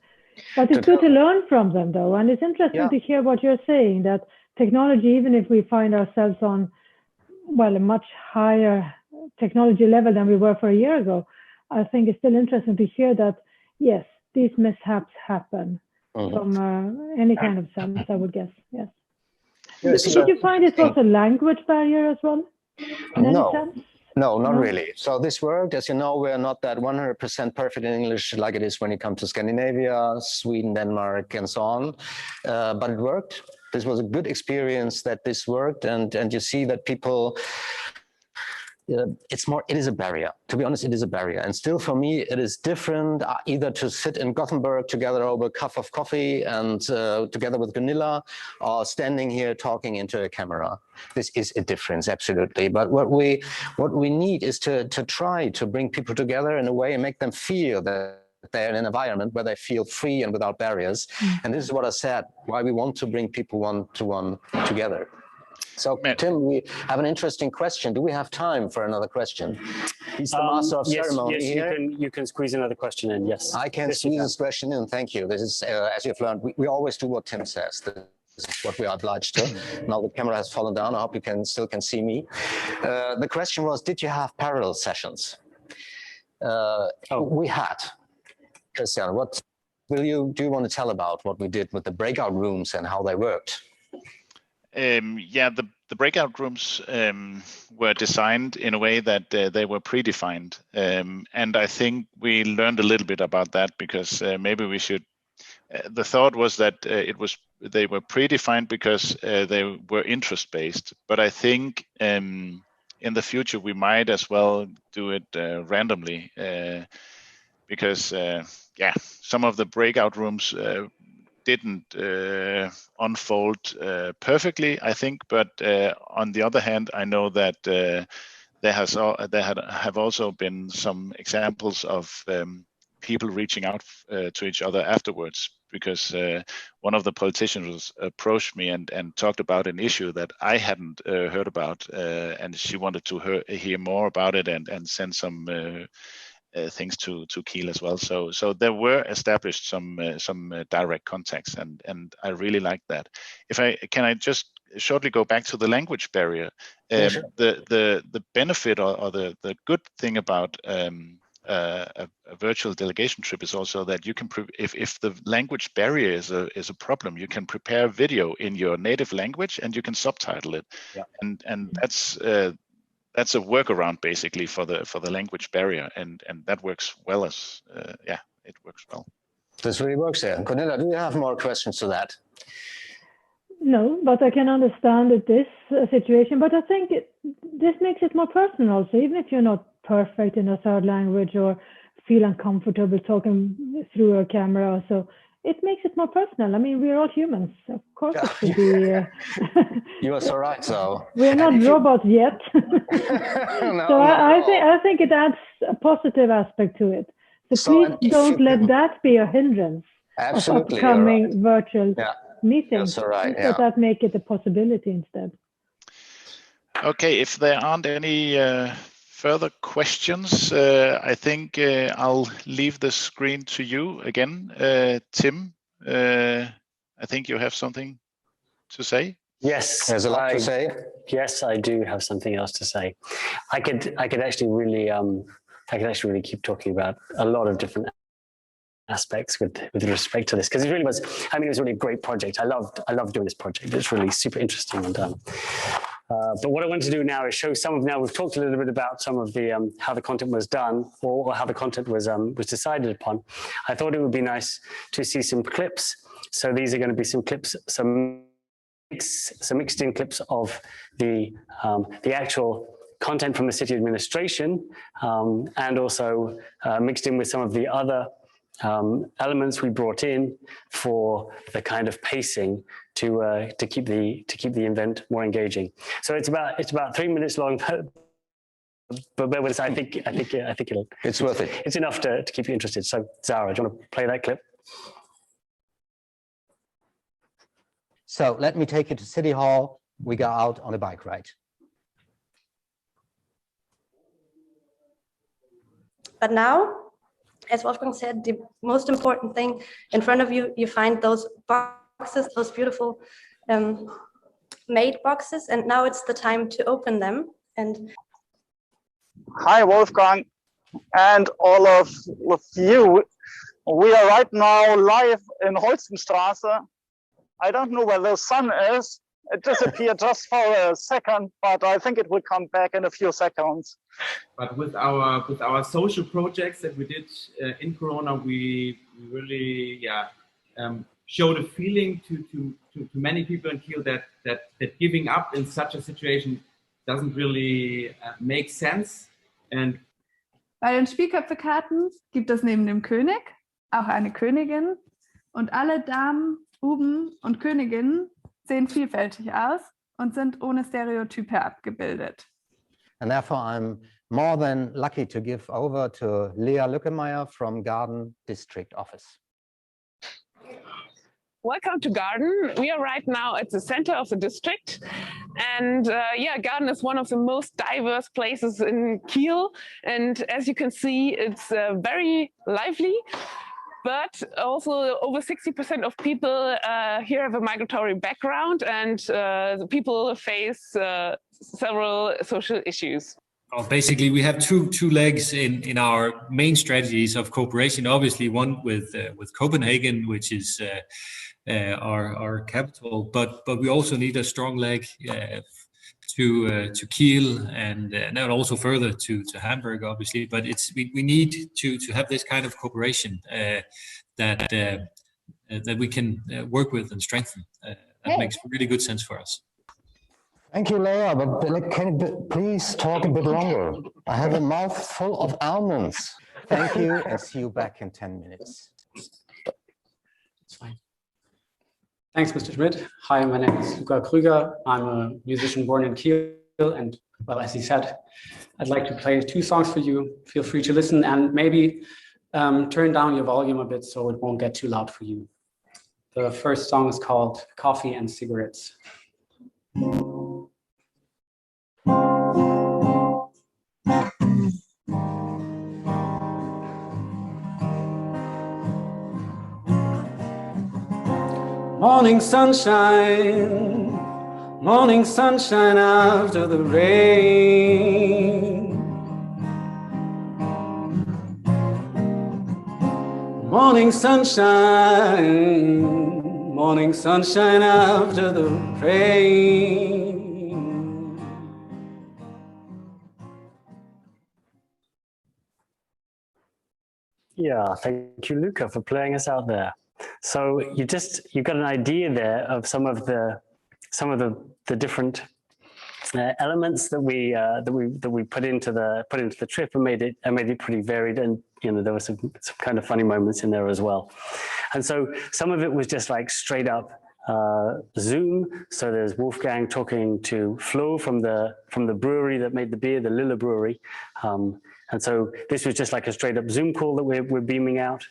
Speaker 2: But it's good to learn from them, though. And it's interesting to hear what you're saying, that technology, even if we find ourselves on, a much higher technology level than we were for a year ago, I think it's still interesting to hear that, yes, these mishaps happen from any kind of sense, I would guess, yes. Did you find it was a language barrier as well?
Speaker 3: No, not really. So this worked. As you know, we're not that 100% perfect in English like it is when it comes to Scandinavia, Sweden, Denmark, and so on. But it worked. This was a good experience that this worked. And you see that people it is a barrier. To be honest, it is a barrier. And still for me, it is different either to sit in Gothenburg together over a cup of coffee and together with Gunilla, or standing here talking into a camera. This is a difference, absolutely. But what we need is to try to bring people together in a way and make them feel that they're in an environment where they feel free and without barriers. And this is what I said, why we want to bring people one-to-one together. So, Tim, we have an interesting question. Do we have time for another question? He's the master of ceremony here.
Speaker 7: Yes, you can squeeze another question in, yes.
Speaker 3: I can squeeze this question in, thank you. This is, as you've learned, we always do what Tim says. This is what we are obliged to. Now the camera has fallen down. I hope you still can see me. The question was, did you have parallel sessions? We had. Christian, what do you want to tell about what we did with the breakout rooms and how they worked?
Speaker 1: Yeah, the breakout rooms were designed in a way that they were predefined, and I think we learned a little bit about that because maybe we should. The thought was that they were predefined because they were interest based, but I think in the future we might as well do it randomly because yeah, some of the breakout rooms didn't unfold perfectly, I think. But on the other hand, I know that there have also been some examples of people reaching out to each other afterwards, because one of the politicians approached me and talked about an issue that I hadn't heard about, and she wanted to hear more about it and send some things to Kiel as well. So there were established some direct contacts, and I really like that. Can I just shortly go back to the language barrier?
Speaker 3: Sure.
Speaker 1: The benefit or the good thing about a virtual delegation trip is also that you can, if the language barrier is a problem, you can prepare video in your native language and you can subtitle it.
Speaker 3: Yeah.
Speaker 1: And that's a workaround basically for the language barrier, and that works well as yeah, it works well.
Speaker 3: This really works here. Gunilla, do you have more questions to that?
Speaker 2: No, but I can understand this situation. But I think this makes it more personal. So even if you're not perfect in a third language or feel uncomfortable talking through a camera or so, it makes it more personal. I mean, we're all humans. Of course it should be...
Speaker 3: You are so right, so...
Speaker 2: We're not robots yet. So I think it adds a positive aspect to it. So please don't let that be a hindrance of upcoming virtual meetings.
Speaker 3: That's right,
Speaker 2: Let that make it a possibility instead.
Speaker 1: Okay, if there aren't any further questions, I think I'll leave the screen to you again. Tim, I think you have something to say?
Speaker 7: Yes,
Speaker 3: there's a lot to say.
Speaker 7: Yes, I do have something else to say. I could actually really keep talking about a lot of different aspects with respect to this, because it really was. I mean, it was really a great project. I loved doing this project. It's really super interesting and done. But what I want to do now is show some of. Now we've talked a little bit about some of the how the content was done, or how the content was decided upon. I thought it would be nice to see some clips. So these are going to be some clips, some mixed in clips of the actual content from the city administration, and also mixed in with some of the other elements we brought in for the kind of pacing to keep the event more engaging. So it's about 3 minutes long, but bear with us. I think
Speaker 3: it's worth it.
Speaker 7: It's enough to keep you interested. So Zara, do you want to play that clip?
Speaker 4: So let me take you to City Hall. We go out on a bike ride.
Speaker 9: But now, as Wolfgang said, the most important thing in front of you, you find those boxes, those beautiful made boxes, and now it's the time to open them. And
Speaker 10: hi, Wolfgang, and all of you. We are right now live in Holstenstraße. I don't know where the sun is. It disappeared just for a second, but I think it will come back in a few seconds.
Speaker 11: But with our social projects that we did in Corona, we really showed a feeling to many people in Kiel that giving up in such a situation doesn't really make sense. And
Speaker 12: bei den Spielköpfekarten gibt es neben dem König auch eine Königin und alle Damen, Buben und Königinnen sehen vielfältig aus und sind ohne Stereotype abgebildet.
Speaker 3: And therefore, I'm more than lucky to give over to Lea Lückemeyer from Garden District Office.
Speaker 13: Welcome to Garden. We are right now at the center of the district. And yeah, Garden is one of the most diverse places in Kiel. And as you can see, it's very lively. But also over 60% of people here have a migratory background, and the people face several social issues.
Speaker 14: Well, basically, we have two legs in our main strategies of cooperation. Obviously, one with Copenhagen, which is our capital, but we also need a strong leg to Kiel and also further to Hamburg, obviously. But we need to have this kind of cooperation that we can work with and strengthen. That makes really good sense for us.
Speaker 3: Thank you, Lea, but can you please talk a bit longer? I have a mouth full of almonds. Thank you, and see you back in 10 minutes.
Speaker 15: It's fine. Thanks, Mr. Schmidt. Hi, my name is Luca Krüger. I'm a musician born in Kiel, and well, as he said, I'd like to play 2 songs for you. Feel free to listen and maybe turn down your volume a bit so it won't get too loud for you. The first song is called Coffee and Cigarettes. Morning sunshine after the rain. Morning sunshine after the rain.
Speaker 7: Yeah, thank you, Luca, for playing us out there. So you got an idea there of some of the different elements that we put into the trip and made it pretty varied, and there were some kind of funny moments in there as well. And so some of it was just like straight up Zoom. So there's Wolfgang talking to Flo from the brewery that made the beer, the Lille Brewery. And so this was just like a straight up Zoom call that we're beaming out.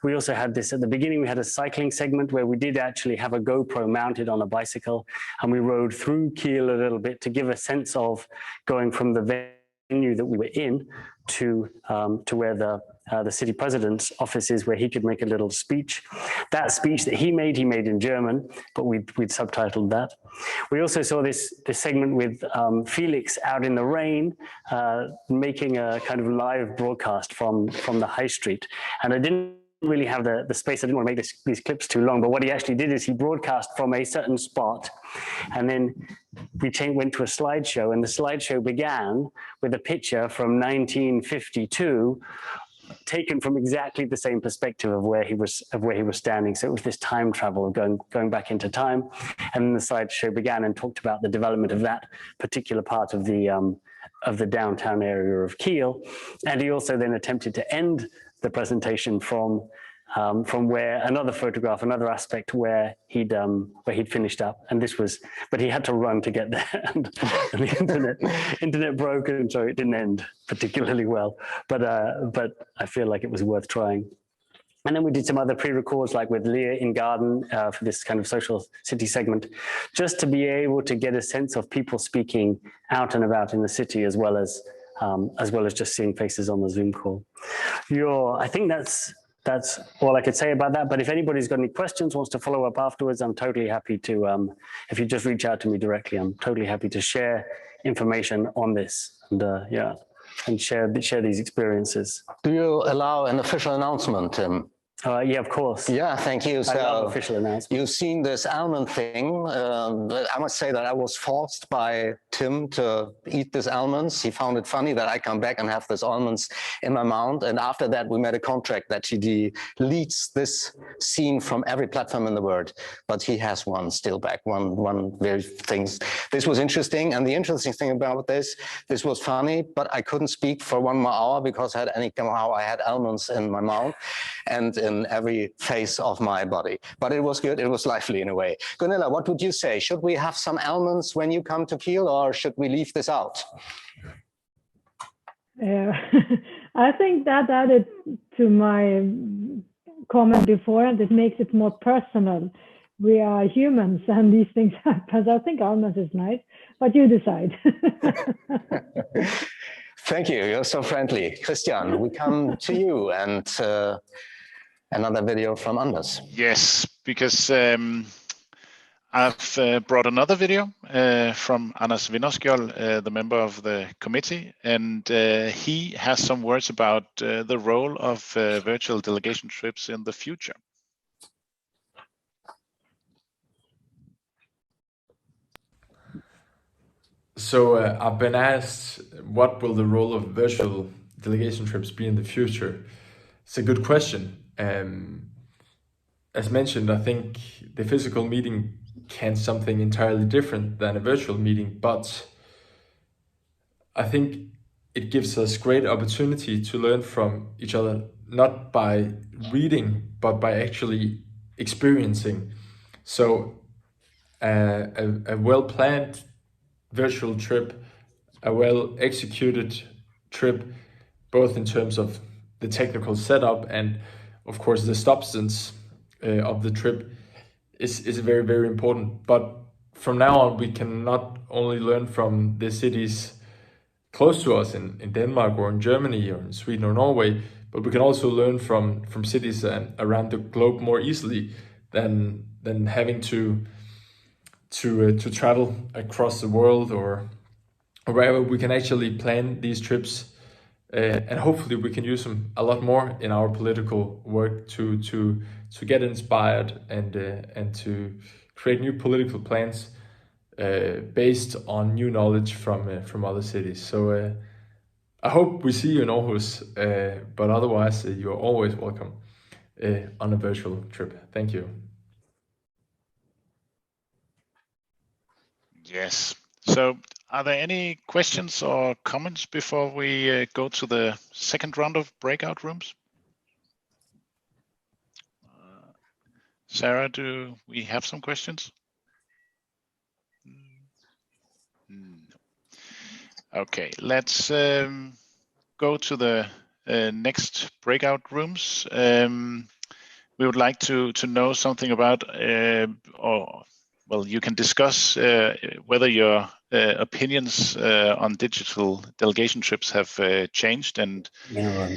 Speaker 7: We also had this at the beginning, we had a cycling segment where we did actually have a GoPro mounted on a bicycle, and we rode through Kiel a little bit to give a sense of going from the venue that we were in to where the city president's office is, where he could make a little speech. That speech that he made in German, but we'd subtitled that. We also saw this segment with Felix out in the rain, making a kind of live broadcast from the high street. And I didn't really have the space. I didn't want to make these clips too long, but what he actually did is he broadcast from a certain spot, and then we went to a slideshow, and the slideshow began with a picture from 1952 taken from exactly the same perspective of where he was standing. So it was this time travel, going back into time. And then the slideshow began and talked about the development of that particular part of the downtown area of Kiel. And he also then attempted to end the presentation from where another photograph, another aspect where he'd finished up, and this was, but he had to run to get there, and the internet broke, and so it didn't end particularly well. But I feel like it was worth trying. And then we did some other pre-records, like with Lea in Garden for this kind of social city segment, just to be able to get a sense of people speaking out and about in the city, as well as just seeing faces on the Zoom call. I think that's all I could say about that. But if anybody's got any questions, wants to follow up afterwards, I'm totally happy to, if you just reach out to me directly, I'm totally happy to share information on this and share these experiences.
Speaker 3: Do you allow an official announcement, Tim?
Speaker 7: Yeah, of course.
Speaker 3: Yeah, thank you.
Speaker 7: I love official announcements.
Speaker 3: You've seen this almond thing. I must say that I was forced by Tim to eat these almonds. He found it funny that I come back and have these almonds in my mouth. And after that, we made a contract that he deletes this scene from every platform in the world. But he has one still back, one very things. This was interesting. And the interesting thing about this was funny, but I couldn't speak for 1 more hour because I had almonds in my mouth and in every phase of my body. But it was good, it was lively in a way. Gunilla, what would you say? Should we have some almonds when you come to Kiel, or should we leave this out?
Speaker 2: I think that added to my comment before, and it makes it more personal. We are humans and these things happen. I think almonds is nice, but you decide.
Speaker 3: Thank you, you're so friendly. Christian, we come to you and another video from Anders.
Speaker 1: Yes, because I've brought another video from Anders Vinnerskjold, the member of the committee, and he has some words about the role of virtual delegation trips in the future.
Speaker 8: So I've been asked, what will the role of virtual delegation trips be in the future? It's a good question. As mentioned, I think the physical meeting can something entirely different than a virtual meeting, but I think it gives us great opportunity to learn from each other, not by reading, but by actually experiencing. So a well-planned virtual trip, a well-executed trip, both in terms of the technical setup and of course the substance of the trip is very, very important. But from now on, we can not only learn from the cities close to us in Denmark or in Germany or in Sweden or Norway, but we can also learn from cities around the globe more easily than having to travel across the world or wherever. We can actually plan these trips and hopefully we can use them a lot more in our political work to get inspired and to create new political plans based on new knowledge from other cities. So I hope we see you in Aarhus, but otherwise you are always welcome on a virtual trip. Thank you.
Speaker 1: Yes. So are there any questions or comments before we go to the second round of breakout rooms? Sarah, do we have some questions? No. Okay, let's go to the next breakout rooms. We would like to know something about, well, you can discuss whether your opinions on digital delegation trips have changed and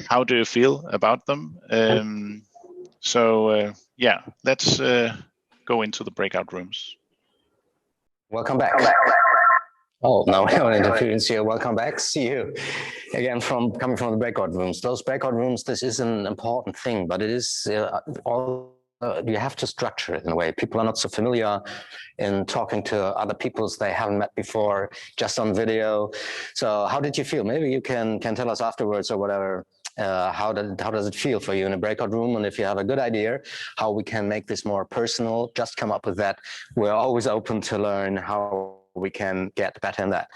Speaker 1: how do you feel about them. Yeah, let's go into the breakout rooms.
Speaker 3: Welcome back. Oh, no interference here. Welcome back. See you again coming from the breakout rooms. Those breakout rooms, this is an important thing, but it is you have to structure it in a way. People are not so familiar in talking to other people they haven't met before, just on video. So how did you feel? Maybe you can tell us afterwards or whatever. How does it feel for you in a breakout room? And if you have a good idea how we can make this more personal, just come up with that. We're always open to learn how we can get better in that.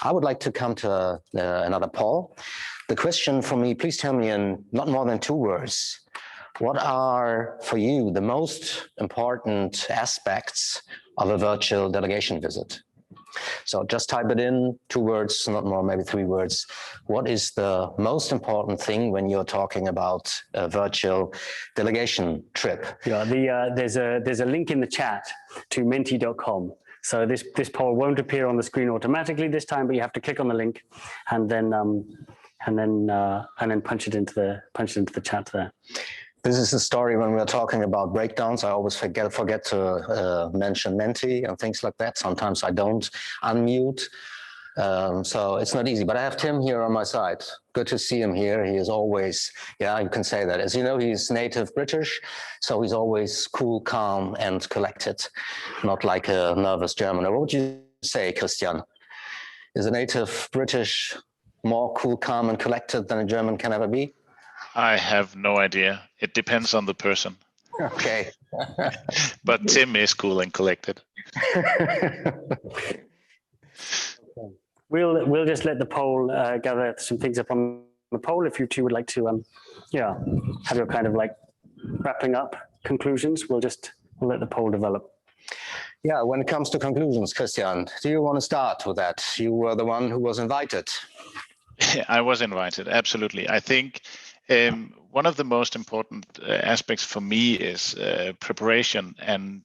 Speaker 3: I would like to come to another poll. The question for me, please tell me in not more than 2 words. What are, for you, the most important aspects of a virtual delegation visit? So just type it in, 2 words, not more, maybe 3 words. What is the most important thing when you're talking about a virtual delegation trip?
Speaker 7: Yeah, there's a link in the chat to menti.com. So this poll won't appear on the screen automatically this time, but you have to click on the link and then punch it into the chat there.
Speaker 3: This is the story when we're talking about breakdowns. I always forget to mention Menti and things like that. Sometimes I don't unmute. So it's not easy, but I have Tim here on my side. Good to see him here. He is always, yeah, you can say that. As you know, he's native British, so he's always cool, calm, and collected, not like a nervous German. What would you say, Christian? Is a native British more cool, calm, and collected than a German can ever be?
Speaker 1: I have no idea. It depends on the person.
Speaker 3: Okay.
Speaker 1: But Tim is cool and collected.
Speaker 7: We'll just let the poll gather some things up on the poll. If you two would like to, have your kind of like wrapping up conclusions, we'll let the poll develop.
Speaker 3: Yeah, when it comes to conclusions, Christian, do you want to start with that? You were the one who was invited.
Speaker 1: I was invited, absolutely. I think one of the most important aspects for me is preparation and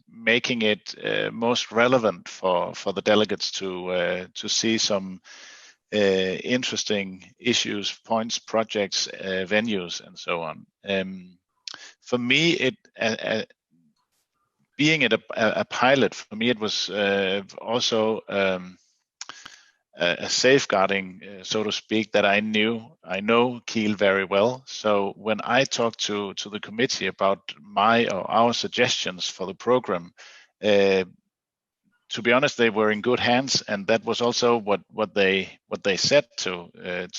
Speaker 1: making it most relevant for the delegates to see some interesting issues, points, projects, venues, and so on. For me, being a pilot, for me, it was also a safeguarding, so to speak, that I know Kiel very well. So when I talked to the committee about my or our suggestions for the program, to be honest, they were in good hands, and that was also what they said to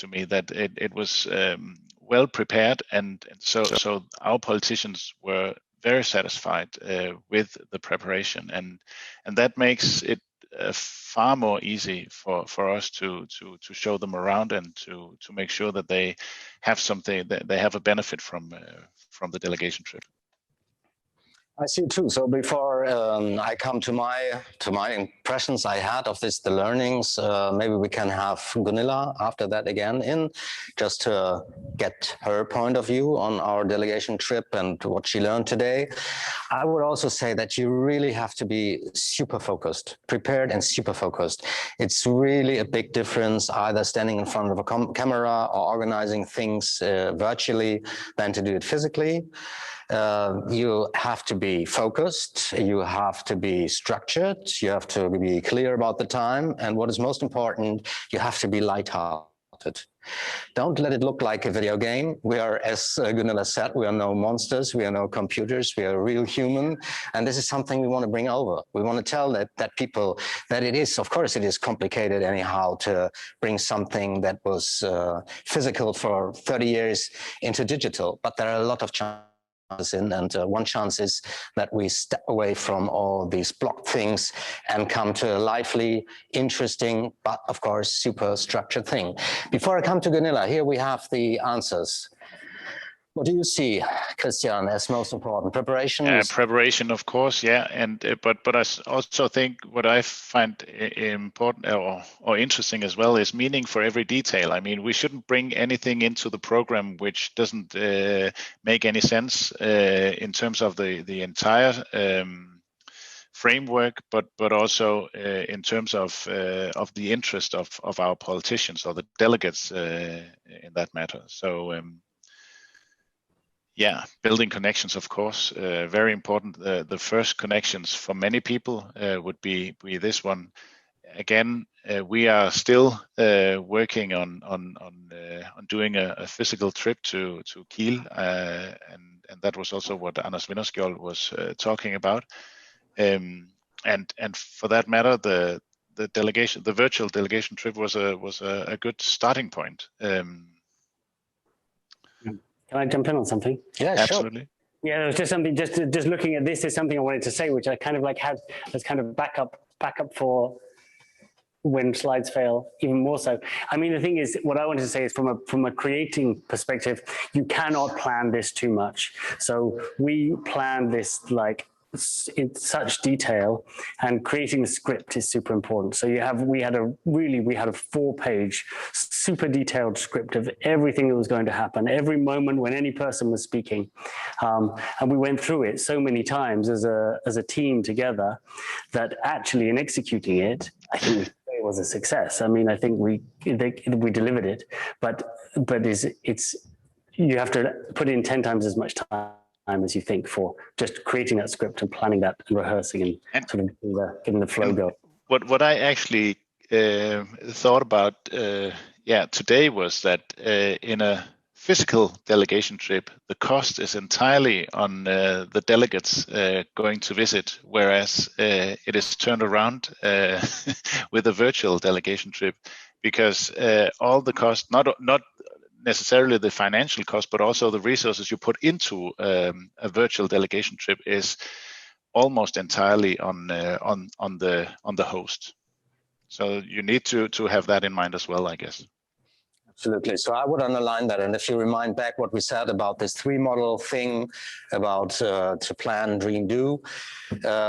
Speaker 1: me, that it was well prepared, and so our politicians were very satisfied with the preparation, and that makes it far more easy for us to show them around and to make sure that they have something, that they have a benefit from the delegation trip.
Speaker 3: I see too. So before I come to my impressions I had of this, the learnings, maybe we can have Gunilla after that again in, just to get her point of view on our delegation trip and what she learned today. I would also say that you really have to be super focused, prepared and super focused. It's really a big difference either standing in front of a camera or organizing things virtually than to do it physically. You have to be focused, you have to be structured, you have to be clear about the time, and what is most important, you have to be lighthearted. Don't let it look like a video game. We are, as Gunilla said, we are no monsters, we are no computers, we are real human, and this is something we want to bring over. We want to tell that people that it is, of course, it is complicated anyhow to bring something that was physical for 30 years into digital, but there are a lot of chances. And one chance is that we step away from all these blocked things and come to a lively, interesting, but of course, super structured thing. Before I come to Gunilla, here we have the answers. What do you see, Christian, as most important? Preparation?
Speaker 1: Preparation, of course, yeah. And but I also think what I find important or interesting as well is meaning for every detail. I mean, we shouldn't bring anything into the program which doesn't make any sense in terms of the entire framework, but also in terms of the interest of our politicians or the delegates in that matter. So. Yeah, building connections, of course, very important. The first connections for many people would be this one. Again, we are still working on doing a physical trip to Kiel, and that was also what Anders Vinderskjold was talking about. And for that matter, the virtual delegation trip was a good starting point.
Speaker 7: Can I jump in on something?
Speaker 3: Yeah,
Speaker 1: absolutely.
Speaker 3: Sure.
Speaker 7: Yeah, it was just something. Just looking at this is something I wanted to say, which I kind of like had as kind of backup for when slides fail, even more so. I mean, the thing is, what I wanted to say is from a creating perspective, you cannot plan this too much. So we planned this like in such detail, and creating the script is super important. So we had a 4-page super detailed script of everything that was going to happen, every moment when any person was speaking, and we went through it so many times as a team together that actually in executing it, I think it was a success. I mean, I think we delivered it, but it's you have to put in 10 times as much time as you think for just creating that script and planning that and rehearsing and sort of getting the flow going.
Speaker 1: what I actually thought about today was that in a physical delegation trip, the cost is entirely on the delegates going to visit, whereas it is turned around with a virtual delegation trip, because all the cost, not necessarily the financial cost, but also the resources you put into a virtual delegation trip is almost entirely on the host. So you need to have that in mind as well, I guess.
Speaker 3: Absolutely. So I would underline that. And if you remind back what we said about this 3-model thing about to plan, dream, do,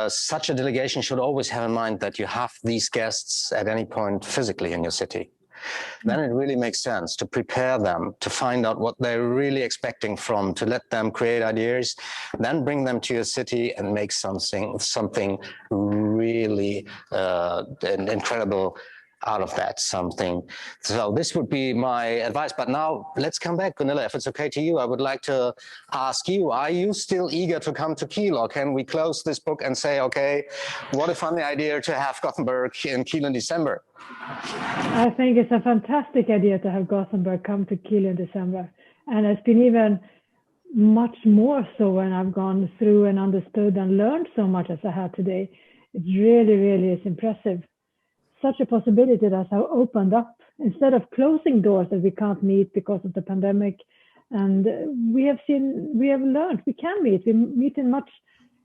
Speaker 3: such a delegation should always have in mind that you have these guests at any point physically in your city. Then it really makes sense to prepare them, to find out what they're really expecting from, to let them create ideas, then bring them to your city and make something really incredible out of that something. So this would be my advice. But now let's come back, Gunilla, if it's okay to you. I would like to ask you, are you still eager to come to Kiel, or can we close this book and say, okay, what a funny idea to have Gothenburg in Kiel in December?
Speaker 2: I think it's a fantastic idea to have Gothenburg come to Kiel in December. And it's been even much more so when I've gone through and understood and learned so much as I have today. It really, really is impressive. Such a possibility that has opened up, instead of closing doors that we can't meet because of the pandemic. And we have learned we can meet. We meet in much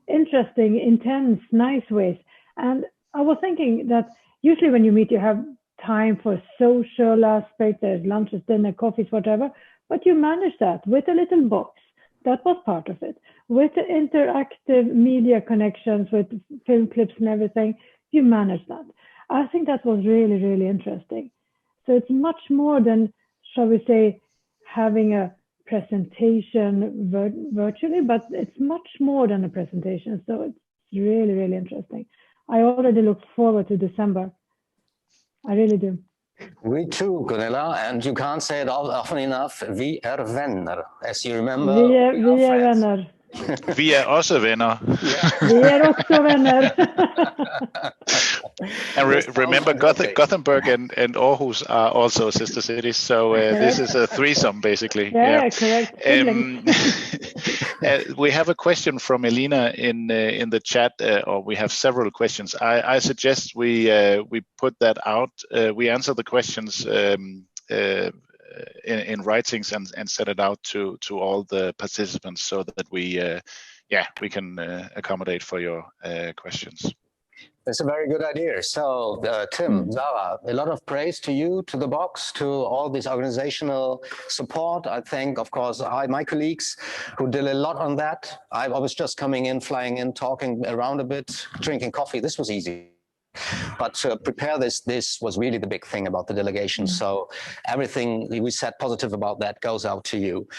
Speaker 2: interesting, intense, nice ways. And I was thinking that usually when you meet, you have time for social aspects, there's lunches, dinner, coffees, whatever, but you manage that with a little box. That was part of it. With the interactive media connections, with film clips and everything, you manage that. I think that was really, really interesting. So it's much more than, shall we say, having a presentation virtually, but it's much more than a presentation. So it's really, really interesting. I already look forward to December. I really do.
Speaker 3: We too, Gunilla, and you can't say it often enough. Vi är vänner. As you remember,
Speaker 2: vi är vänner.
Speaker 1: Vi är också vänner.
Speaker 2: Vi är också vänner.
Speaker 1: And remember, Gothenburg and Aarhus are also sister cities, so this is a threesome, basically.
Speaker 2: Yeah, correct.
Speaker 1: We have a question from Elina in the chat, or we have several questions. I suggest we put that out. We answer the questions in writings and set it out to all the participants, so that we can accommodate for your questions.
Speaker 3: That's a very good idea. So, Tim, Zara, a lot of praise to you, to the box, to all this organizational support. I thank, of course, my colleagues who did a lot on that. I was just coming in, flying in, talking around a bit, drinking coffee. This was easy. But to prepare this was really the big thing about the delegation. So everything we said positive about that goes out to you.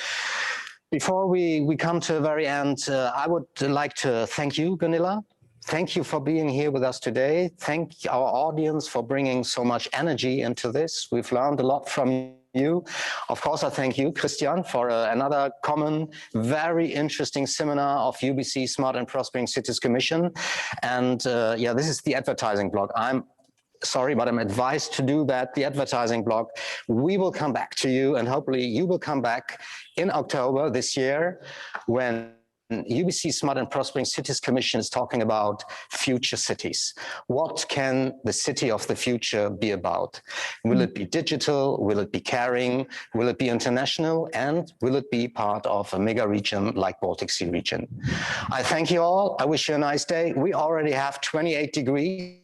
Speaker 3: Before we come to the very end, I would like to thank you, Gunilla. Thank you for being here with us today. Thank our audience for bringing so much energy into this. We've learned a lot from you. Of course, I thank you, Christian, for another common, very interesting seminar of UBC Smart and Prospering Cities Commission. And this is the advertising block. I'm sorry, but I'm advised to do that, the advertising block. We will come back to you, and hopefully you will come back in October this year, when UBC Smart and Prospering Cities Commission is talking about future cities. What can the city of the future be about? Will it be digital? Will it be caring? Will it be international? And will it be part of a mega region like Baltic Sea region? I thank you all. I wish you a nice day. We already have 28 degrees.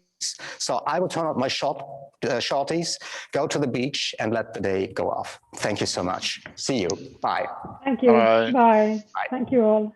Speaker 3: So I will turn off my shorties, go to the beach, and let the day go off. Thank you so much. See you. Bye.
Speaker 2: Thank you. Bye. Thank you all.